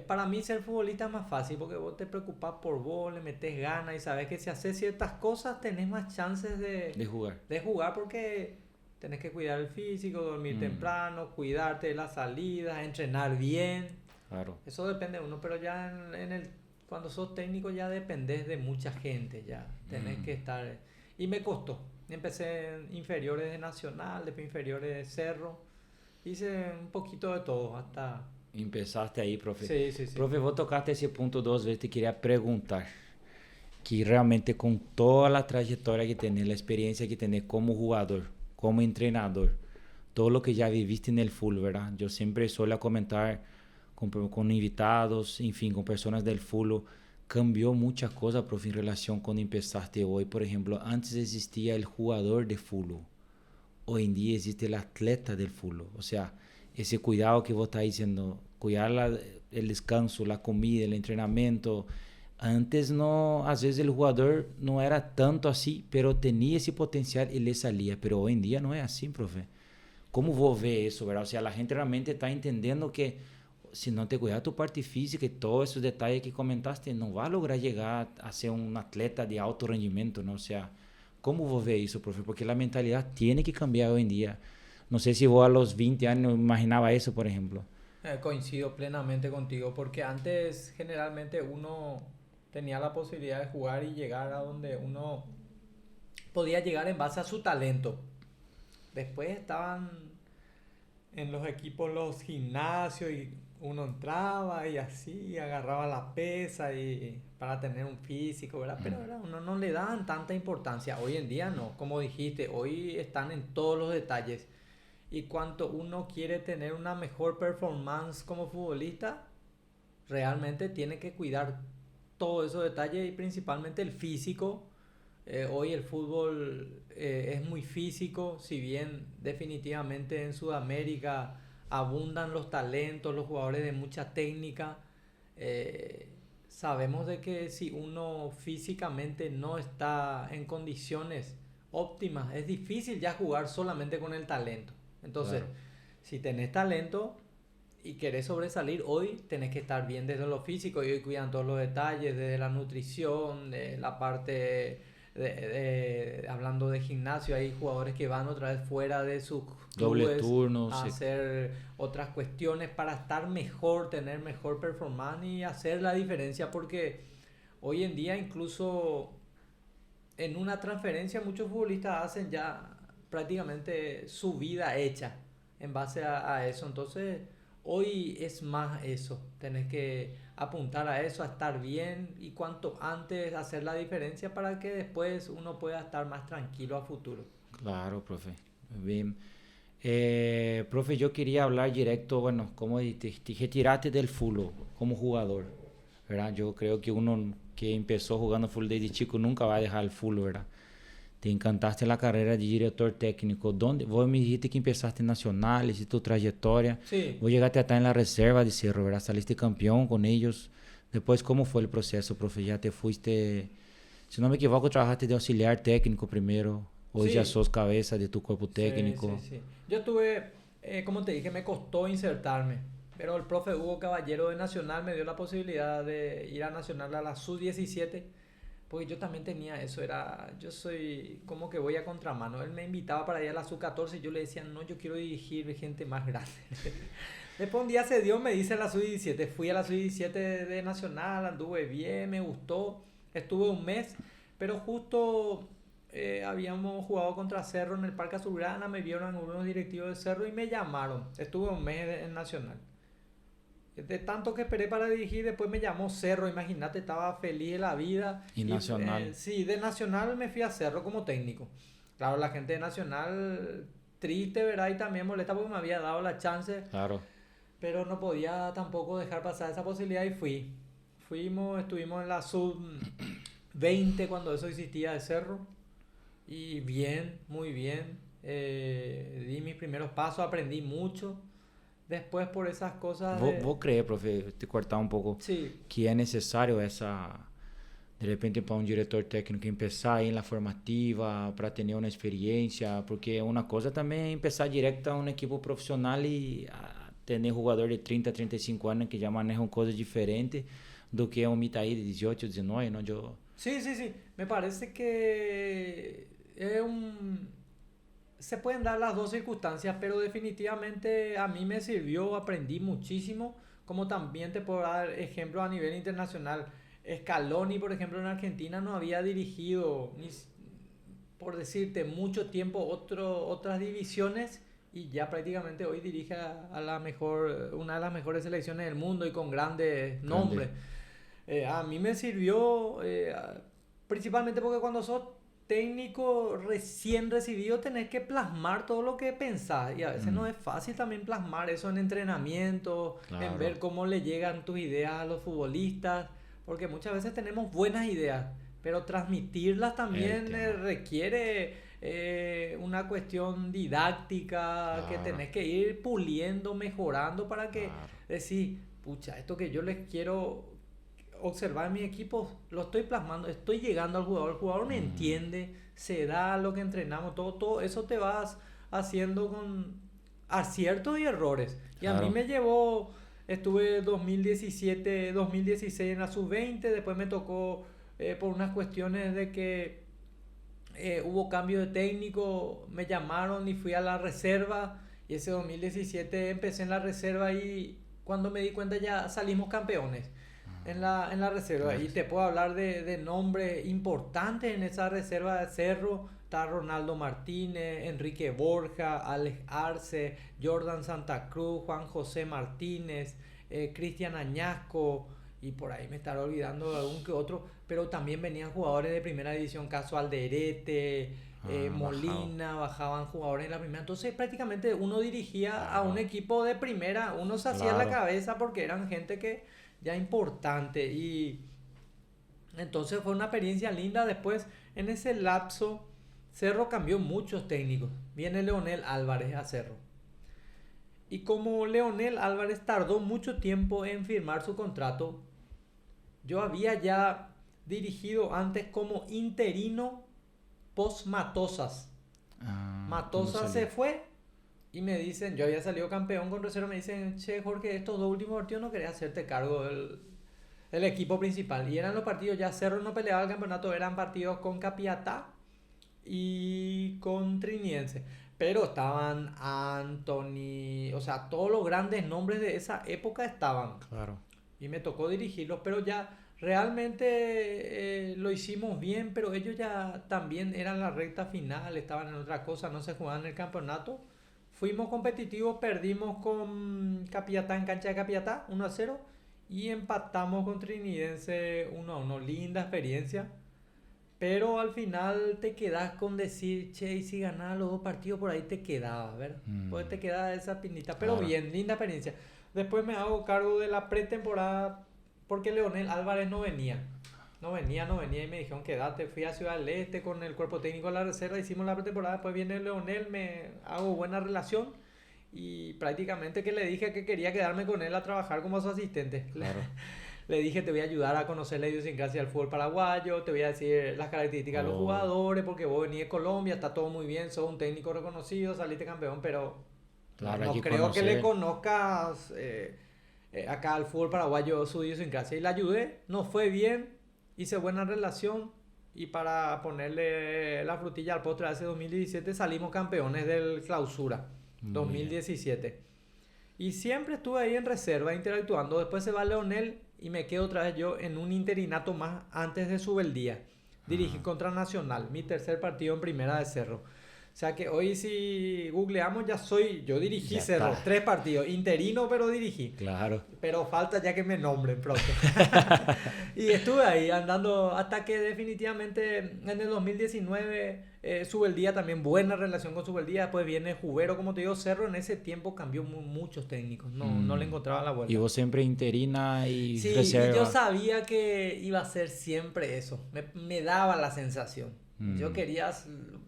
Para mí ser futbolista es más fácil porque vos te preocupás por vos, le metes ganas y sabes que si haces ciertas cosas tenés más chances De jugar. de jugar porque tenés que cuidar el físico, dormir Mm, temprano, cuidarte de las salidas, entrenar bien. claro. Eso depende de uno, pero ya cuando sos técnico ya dependés de mucha gente, ya tenés Mm. que estar. Y me costó. Empecé en inferiores de Nacional, después inferiores de Cerro. Hice un poquito de todo hasta... Empezaste ahí, profe. Sí, sí, sí. Profe, vos tocaste ese punto 2 veces, te quería preguntar. Que realmente con toda la trayectoria que tenés, la experiencia que tenés como jugador, como entrenador, todo lo que ya viviste en el fútbol, ¿verdad? Yo siempre suelo comentar con invitados, en fin, con personas del fútbol, cambió muchas cosas, profe, en relación cuando empezaste hoy. Por ejemplo, antes existía el jugador de fútbol, hoy en día existe el atleta del fútbol. O sea, ese cuidado que vos estás diciendo, cuidar el descanso, la comida, el entrenamiento. Antes no, a veces el jugador no era tanto así, pero tenía ese potencial y le salía. Pero hoy en día no es así, profe. ¿Cómo vos ves eso, verdad? O sea, la gente realmente está entendiendo que si no te cuidas tu parte física y todos esos detalles que comentaste, no va a lograr llegar a ser un atleta de alto rendimiento, ¿no? O sea, ¿cómo vos ves eso, profe? Porque la mentalidad tiene que cambiar hoy en día. No sé si vos a los 20 años imaginaba eso, por ejemplo. Coincido plenamente contigo, porque antes generalmente uno tenía la posibilidad de jugar y llegar a donde uno podía llegar en base a su talento. Después estaban en los equipos los gimnasios y uno entraba y así agarraba la pesa y para tener un físico, ¿verdad? Pero ¿verdad? Uno no le daban tanta importancia. Hoy en día no, como dijiste, hoy están en todos los detalles. Y cuanto uno quiere tener una mejor performance como futbolista, realmente tiene que cuidar todos esos detalles y principalmente el físico. Hoy el fútbol es muy físico, si bien definitivamente en Sudamérica abundan los talentos, los jugadores de mucha técnica. Sabemos de que si uno físicamente no está en condiciones óptimas, es difícil ya jugar solamente con el talento. Entonces, Claro. si tenés talento y querés sobresalir, hoy tenés que estar bien desde lo físico y hoy cuidan todos los detalles, desde la nutrición, de la parte hablando de gimnasio, hay jugadores que van otra vez fuera de sus Doble clubes turno, a sí. hacer otras cuestiones para estar mejor, tener mejor performance y hacer la diferencia, porque hoy en día incluso en una transferencia muchos futbolistas hacen ya prácticamente su vida hecha en base a eso. Entonces hoy es más eso, tenés que apuntar a eso, a estar bien y cuanto antes hacer la diferencia para que después uno pueda estar más tranquilo a futuro. Claro, profe. Bien. Profe, yo quería hablar directo, bueno, como te retiraste del fútbol como jugador, ¿verdad? Yo creo que uno que empezó jugando fútbol desde chico nunca va a dejar el fútbol, ¿verdad? Te encantaste la carrera de director técnico. ¿Dónde? Vos me dijiste que empezaste en Nacional, hiciste tu trayectoria. Sí, Vos llegaste a estar en la reserva de Cerro, ¿verdad? Saliste campeón con ellos. Después, ¿cómo fue el proceso, profe? Ya te fuiste, si no me equivoco, trabajaste de auxiliar técnico primero. Hoy ya sí, sos cabeza de tu cuerpo sí, sí, técnico. sí. Yo tuve, como te dije, me costó insertarme, pero el profe Hugo Caballero de Nacional me dio la posibilidad de ir a Nacional a la sub-17, porque yo también tenía eso, yo soy como que voy a contramano. Él me invitaba para ir a la sub-14 y yo le decía, no, yo quiero dirigir gente más grande. Después un día se dio, me dice a la sub-17, fui a la sub-17 de Nacional, anduve bien, me gustó, estuve un mes, pero justo habíamos jugado contra Cerro en el Parque Azulgrana, me vieron algunos directivos de Cerro y me llamaron, estuve un mes en Nacional. De tanto que esperé para dirigir, después me llamó Cerro, imagínate, estaba feliz de la vida. Y Y Nacional, sí, de Nacional me fui a Cerro como técnico. Claro, la gente de Nacional triste, ¿verdad? Y también molesta porque me había dado la chance, claro. pero no podía tampoco dejar pasar esa posibilidad y fui. Estuvimos en la sub-20 cuando eso existía de Cerro. Y bien, muy bien. Di mis primeros pasos, aprendí mucho. Después por esas cosas ¿Vos crees, profe, te cortar un poco, Sí, que es necesario esa, de repente para un director técnico empezar ahí en la formativa para tener una experiencia? Porque una cosa también es empezar directo a un equipo profesional y tener jugador de 30, 35 años que ya manejan cosas diferentes do que un Mitaí de 18, 19, ¿no? Yo, sí, sí, sí. Me parece que se pueden dar las dos circunstancias, pero definitivamente a mí me sirvió, aprendí muchísimo, como también te puedo dar ejemplos a nivel internacional. Scaloni, por ejemplo, en Argentina no había dirigido, por decirte, mucho tiempo otras divisiones y ya prácticamente hoy dirige a la mejor, una de las mejores selecciones del mundo y con grandes grande. nombres. A mí me sirvió principalmente porque cuando sos técnico recién recibido tenés que plasmar todo lo que pensás y a veces no Mm, es fácil también plasmar eso en entrenamiento, en claro. ver cómo le llegan tus ideas a los futbolistas, porque muchas veces tenemos buenas ideas, pero transmitirlas El también tema. requiere una cuestión didáctica que Claro, tenés que ir puliendo, mejorando para que claro. decir, pucha, esto que yo les quiero observar en mi equipo, lo estoy plasmando, estoy llegando al jugador, el jugador me Mm, entiende, se da lo que entrenamos, todo eso te vas haciendo con aciertos y errores. Y a mí claro. me llevó, estuve 2017, 2016 en la sub-20, después me tocó por unas cuestiones de que hubo cambio de técnico, me llamaron y fui a la reserva y ese 2017 empecé en la reserva y cuando me di cuenta ya salimos campeones en la reserva y Claro. te puedo hablar de nombres importantes en esa reserva de Cerro. Está Ronaldo Martínez, Enrique Borja, Alex Arce, Jordan Santa Cruz, Juan José Martínez, Cristian Añasco y por ahí me estaré olvidando de algún que otro, pero también venían jugadores de primera división, caso Alderete, Bajado. Molina, bajaban jugadores en la primera. Entonces prácticamente uno dirigía a un Claro, equipo de primera, uno se hacía la claro. cabeza porque eran gente que ya importante y entonces fue una experiencia linda. Después en ese lapso Cerro cambió muchos técnicos. Viene Leonel Álvarez a Cerro. Y como Leonel Álvarez tardó mucho tiempo en firmar su contrato, yo había ya dirigido antes como interino post Matosas. Cuando Matosas se salió. fue y me dicen, yo había salido campeón con Reserva, me dicen, che Jorge, estos dos últimos partidos no quería hacerte cargo el equipo principal. Y eran los partidos, ya Cerro no peleaba el campeonato, eran partidos con Capiatá y con Trinidense. Pero estaban Anthony, o sea, todos los grandes nombres de esa época estaban. Claro. Y me tocó dirigirlos, pero ya realmente lo hicimos bien, pero ellos ya también eran la recta final, estaban en otra cosa, no se jugaban el campeonato. Fuimos competitivos, perdimos con Capiatá en cancha de Capiatá 1-0 y empatamos con Trinidense 1-1. Linda experiencia. Pero al final te quedas con decir, che, y si ganabas los dos partidos por ahí te quedaba, ¿verdad? Pues te queda esa pinita. Pero Claro. bien, linda experiencia. Después me hago cargo de la pretemporada porque Leonel Álvarez no venía. No venía y me dijeron quédate. Fui a Ciudad del Este con el cuerpo técnico de la reserva, hicimos la pretemporada. Después viene Leonel, me hago buena relación y prácticamente que le dije que quería quedarme con él a trabajar como su asistente. Claro. Le dije, te voy a ayudar a conocer la idiosincrasia del fútbol paraguayo, te voy a decir las características de los jugadores, porque vos venís de Colombia, está todo muy bien, sos un técnico reconocido, saliste campeón, pero Claro, no hay que creo que le conocer. conozcas acá al fútbol paraguayo su idiosincrasia. Y le ayudé, nos fue bien, hice buena relación y para ponerle la frutilla al postre hace 2017 salimos campeones del clausura Muy 2017. Y siempre estuve ahí en reserva interactuando. Después se va Leonel y me quedo otra vez yo en un interinato más antes de Subeldía. Dirigí contra Nacional, mi tercer partido en primera de Cerro. O sea que hoy si googleamos yo dirigí Ya Cerro, está. 3 partidos, interino pero dirigí. Claro. Pero falta ya que me nombren pronto. Y estuve ahí andando hasta que definitivamente en el 2019 Subeldía también, buena relación con Subeldía. Después viene Jubero, como te digo, Cerro en ese tiempo cambió muchos técnicos. No le encontraba la Y vuelta. vos siempre interina y Sí, y reserva. yo sabía que iba a ser siempre eso. Me daba la sensación. Yo quería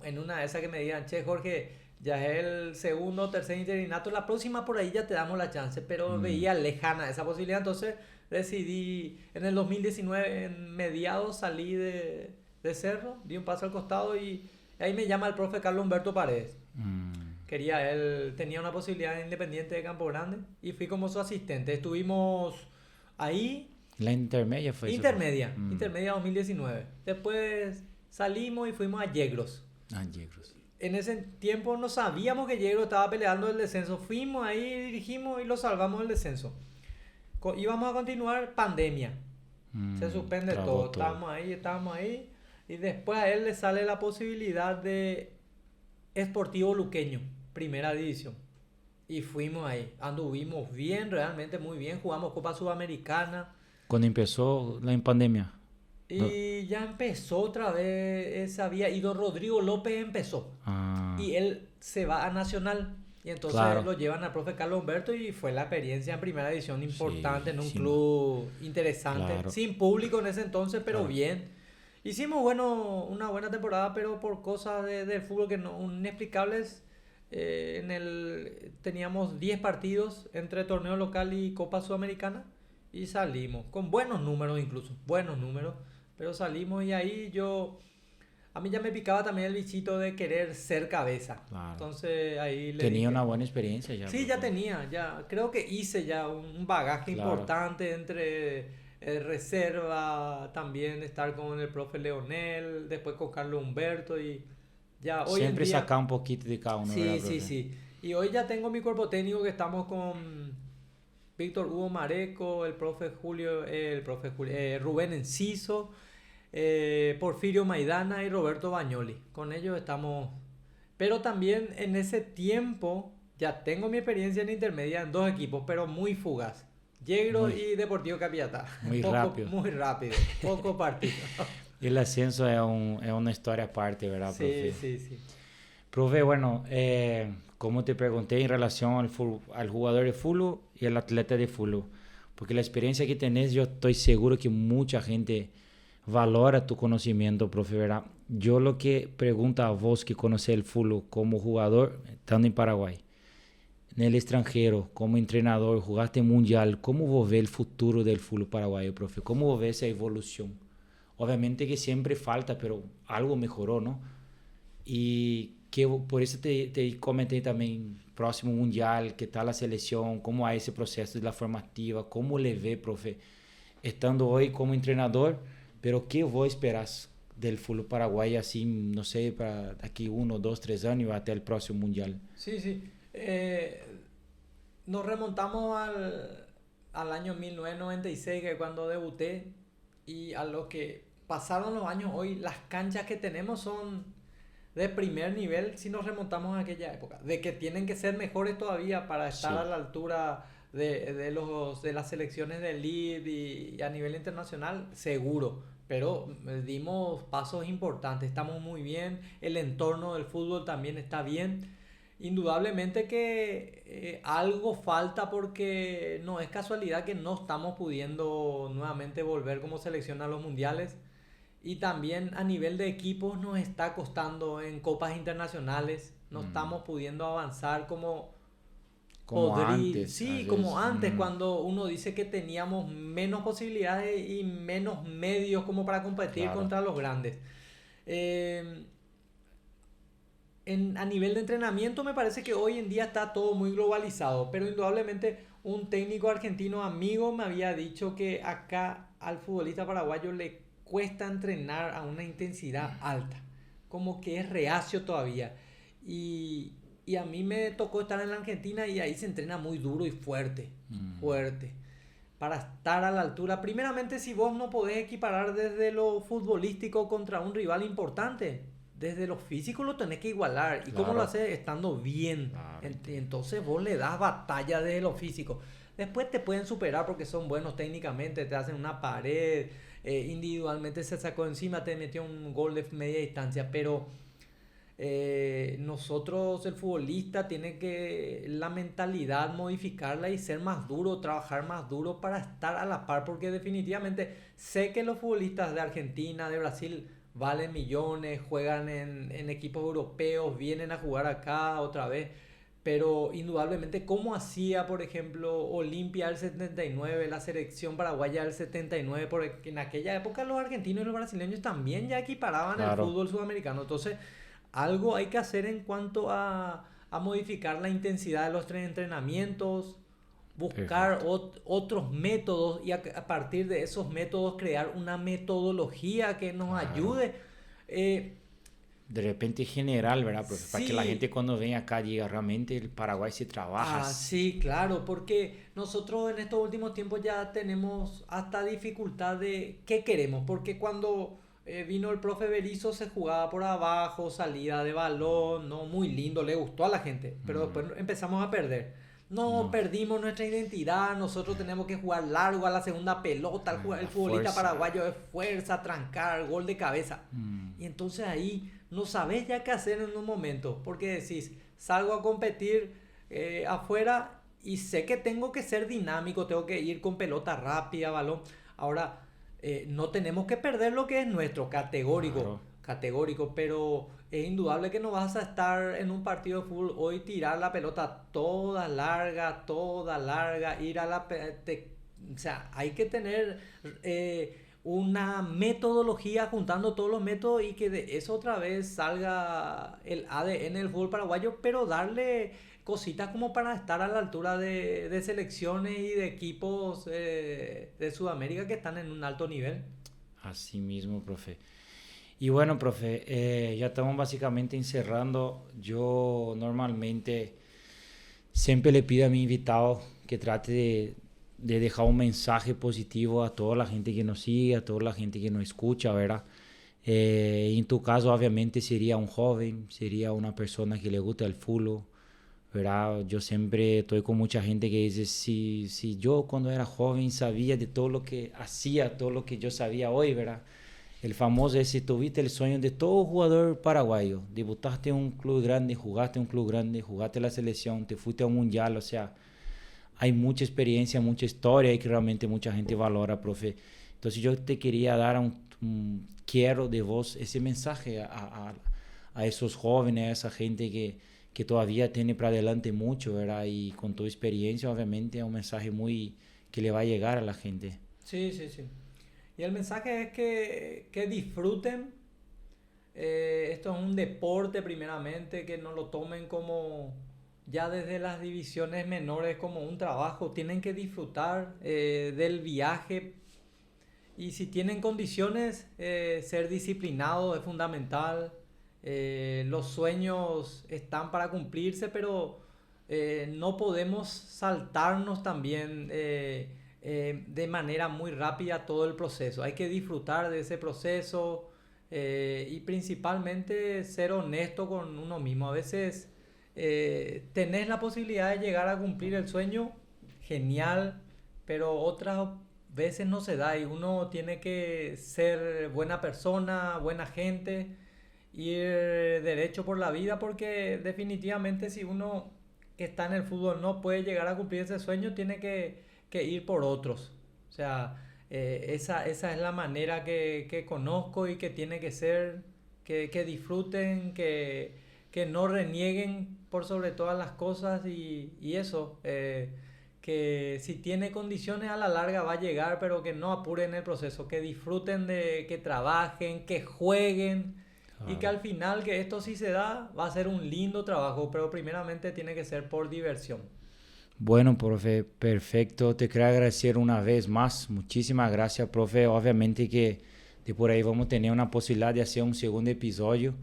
en una de esas que me digan, che, Jorge, ya es el segundo o tercer interinato, la próxima por ahí ya te damos la chance, pero veía lejana esa posibilidad, entonces decidí, en el 2019, en mediados, salí de Cerro, di un paso al costado y ahí me llama el profe Carlos Humberto Paredes. Él tenía una posibilidad en Independiente de Campo Grande y fui como su asistente. Estuvimos ahí. La intermedia fue eso. Intermedia 2019. Después salimos y fuimos a Yegros. Yegros. En ese tiempo no sabíamos que Yegros estaba peleando el descenso. Fuimos ahí, dirigimos y lo salvamos del descenso. Íbamos a continuar pandemia. Se suspende todo. Estábamos ahí. Y después a él le sale la posibilidad de Sportivo Luqueño, primera división. Y fuimos ahí. Anduvimos bien, realmente muy bien. Jugamos Copa Sudamericana. Cuando empezó la pandemia. Y ya empezó otra vez, había ido Rodrigo López, empezó. Y él se va a Nacional. Y entonces lo llevan al profe Carlos Humberto y fue la experiencia en primera división importante, en un club interesante. Sin público en ese entonces, pero bien. Hicimos una buena temporada, pero por cosas del fútbol que no inexplicables. Teníamos 10 partidos entre torneo local y Copa Sudamericana. Y salimos, con buenos números incluso, pero salimos y ahí a mí ya me picaba también el bichito de querer ser cabeza. Claro. Entonces ahí tenía una buena experiencia ya. Sí, ya tenía, creo que hice ya un bagaje importante entre reserva, también estar con el profe Leonel, después con Carlos Humberto y ya hoy siempre en día, sacar un poquito de cada uno. Sí. Y hoy ya tengo mi cuerpo técnico que estamos con Víctor Hugo Mareco, el profe Rubén Enciso, Porfirio Maidana y Roberto Bagnoli. Con ellos estamos. Pero también en ese tiempo ya tengo mi experiencia en intermedia en 2 equipos, pero muy fugaz. Yegros y Deportivo Capiatá. Muy rápido. Muy rápido, poco partido. El ascenso es una historia aparte, ¿verdad, profe? Sí. Profe, bueno, como te pregunté en relación al jugador de fútbol y al atleta de fútbol, porque la experiencia que tenés, yo estoy seguro que mucha gente valora tu conocimiento, profe, ¿verdad? Yo lo que pregunto a vos que conoces el fútbol como jugador, estando en Paraguay, en el extranjero, como entrenador, jugaste mundial, ¿cómo vos ves el futuro del fútbol paraguayo, profe? ¿Cómo vos ves esa evolución? Obviamente que siempre falta, pero algo mejoró, ¿no? Y que por eso te comenté también, próximo mundial, qué tal la selección, cómo hay ese proceso de la formativa, cómo le ve, profe, estando hoy como entrenador, pero ¿qué vos esperás del fútbol paraguayo así, no sé, para aquí 1, 2, 3 años hasta el próximo mundial? Sí, sí. Nos remontamos al año 1996, que es cuando debuté, y a lo que pasaron los años hoy, las canchas que tenemos son de primer nivel si nos remontamos a aquella época. De que tienen que ser mejores todavía para estar a Sí, la altura de las selecciones de elite y a nivel internacional, seguro. Pero dimos pasos importantes, estamos muy bien, el entorno del fútbol también está bien. Indudablemente que algo falta porque no es casualidad que no estamos pudiendo nuevamente volver como selección a los mundiales. Y también a nivel de equipos nos está costando en copas internacionales. No mm, estamos pudiendo avanzar como como antes, a sí, como veces. antes, cuando uno dice que teníamos menos posibilidades y menos medios como para competir Claro, contra los grandes. Eh, a nivel de entrenamiento me parece que hoy en día está todo muy globalizado, pero indudablemente un técnico argentino amigo me había dicho que acá al futbolista paraguayo le cuesta entrenar a una intensidad alta, como que es reacio todavía. Y, y a mí me tocó estar en la Argentina y ahí se entrena muy duro y fuerte, mm, fuerte, para estar a la altura. Primeramente, si vos no podés equiparar desde lo futbolístico contra un rival importante, desde lo físico lo tenés que igualar. ¿Y cómo lo claro, haces? Estando bien. claro, entiendo. Entonces vos le das batalla desde lo físico. Después te pueden superar porque son buenos técnicamente, te hacen una pared, individualmente se sacó encima, te metió un gol de media distancia, pero nosotros, el futbolista, tiene que la mentalidad modificarla y ser más duro, trabajar más duro para estar a la par, porque definitivamente sé que los futbolistas de Argentina, de Brasil, valen millones, juegan en equipos europeos, vienen a jugar acá otra vez, pero indudablemente como hacía, por ejemplo, Olimpia del 79, la selección paraguaya del 79, porque en aquella época los argentinos y los brasileños también ya equiparaban el Claro, fútbol sudamericano. Entonces algo hay que hacer en cuanto a modificar la intensidad de los entrenamientos, buscar perfecto. otros métodos y a partir de esos métodos crear una metodología que nos Claro. ayude. Eh, De repente general, ¿verdad, profe? Para que la gente sí, cuando venga acá diga, realmente el Paraguay se trabaja así. sí, claro, porque nosotros en estos últimos tiempos ya tenemos hasta dificultad de qué queremos, porque cuando vino el profe Berizzo se jugaba por abajo, salida de balón, no muy lindo, le gustó a la gente, pero Mm, después empezamos a perder. No, no, perdimos nuestra identidad, nosotros tenemos que jugar largo a la segunda pelota, el la futbolista fuerza. paraguayo es fuerza, trancar, gol de cabeza. Mm, Y entonces ahí no sabes ya qué hacer en un momento, porque decís, salgo a competir afuera y sé que tengo que ser dinámico, tengo que ir con pelota rápida, balón. Ahora, no tenemos que perder lo que es nuestro, categórico, claro, categórico, pero es indudable que no vas a estar en un partido de fútbol hoy tirar la pelota toda larga, ir a la... o sea, hay que tener una metodología juntando todos los métodos y que de eso otra vez salga el ADN del fútbol paraguayo, pero darle cositas como para estar a la altura de selecciones y de equipos de Sudamérica que están en un alto nivel. así mismo, profe. Y bueno, profe, ya estamos básicamente encerrando. Yo normalmente siempre le pido a mi invitado que trate de dejar un mensaje positivo a toda la gente que nos sigue, a toda la gente que nos escucha, ¿verdad? En tu caso, obviamente, sería un joven, sería una persona que le gusta el fútbol, ¿verdad? Yo siempre estoy con mucha gente que dice, si yo cuando era joven sabía de todo lo que hacía, todo lo que yo sabía hoy, ¿verdad? El famoso es si tuviste el sueño de todo jugador paraguayo, debutaste en un club grande, jugaste en un club grande, jugaste en la selección, te fuiste a un mundial, o sea, hay mucha experiencia, mucha historia y que realmente mucha gente valora, profe. Entonces yo te quería dar quiero de vos ese mensaje a esos jóvenes, a esa gente que todavía tiene para adelante mucho, ¿verdad? Y con tu experiencia, obviamente, es un mensaje muy que le va a llegar a la gente. Sí, sí, sí. Y el mensaje es que disfruten. Esto es un deporte primeramente, que no lo tomen como ya desde las divisiones menores como un trabajo. Tienen que disfrutar del viaje Y si tienen condiciones, ser disciplinado es fundamental. Los sueños están para cumplirse, pero no podemos saltarnos también de manera muy rápida todo el proceso. Hay que disfrutar de ese proceso y principalmente ser honesto con uno mismo. A veces tenés la posibilidad de llegar a cumplir el sueño, genial, pero otras veces no se da y uno tiene que ser buena persona, buena gente, ir derecho por la vida, porque definitivamente si uno que está en el fútbol no puede llegar a cumplir ese sueño, tiene que ir por otros. O sea, esa es la manera que conozco y que tiene que ser, que disfruten, que no renieguen por sobre todas las cosas y eso, que si tiene condiciones a la larga va a llegar, pero que no apuren el proceso, que disfruten de que trabajen, que jueguen y que al final, que esto sí se da, va a ser un lindo trabajo, pero primeramente tiene que ser por diversión. Bueno, profe, perfecto. Te quiero agradecer una vez más. Muchísimas gracias, profe. Obviamente que de por ahí vamos a tener una posibilidad de hacer un segundo episodio.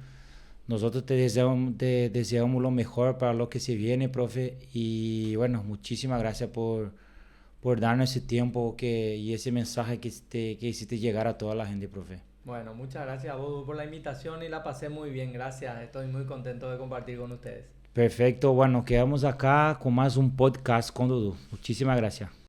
Nosotros te deseamos lo mejor para lo que se viene, profe. Y bueno, muchísimas gracias por darnos ese tiempo y ese mensaje que hiciste llegar a toda la gente, profe. Bueno, muchas gracias a vos por la invitación y la pasé muy bien, gracias. Estoy muy contento de compartir con ustedes. Perfecto. Bueno, quedamos acá con más un podcast con Dudu. Muchísimas gracias.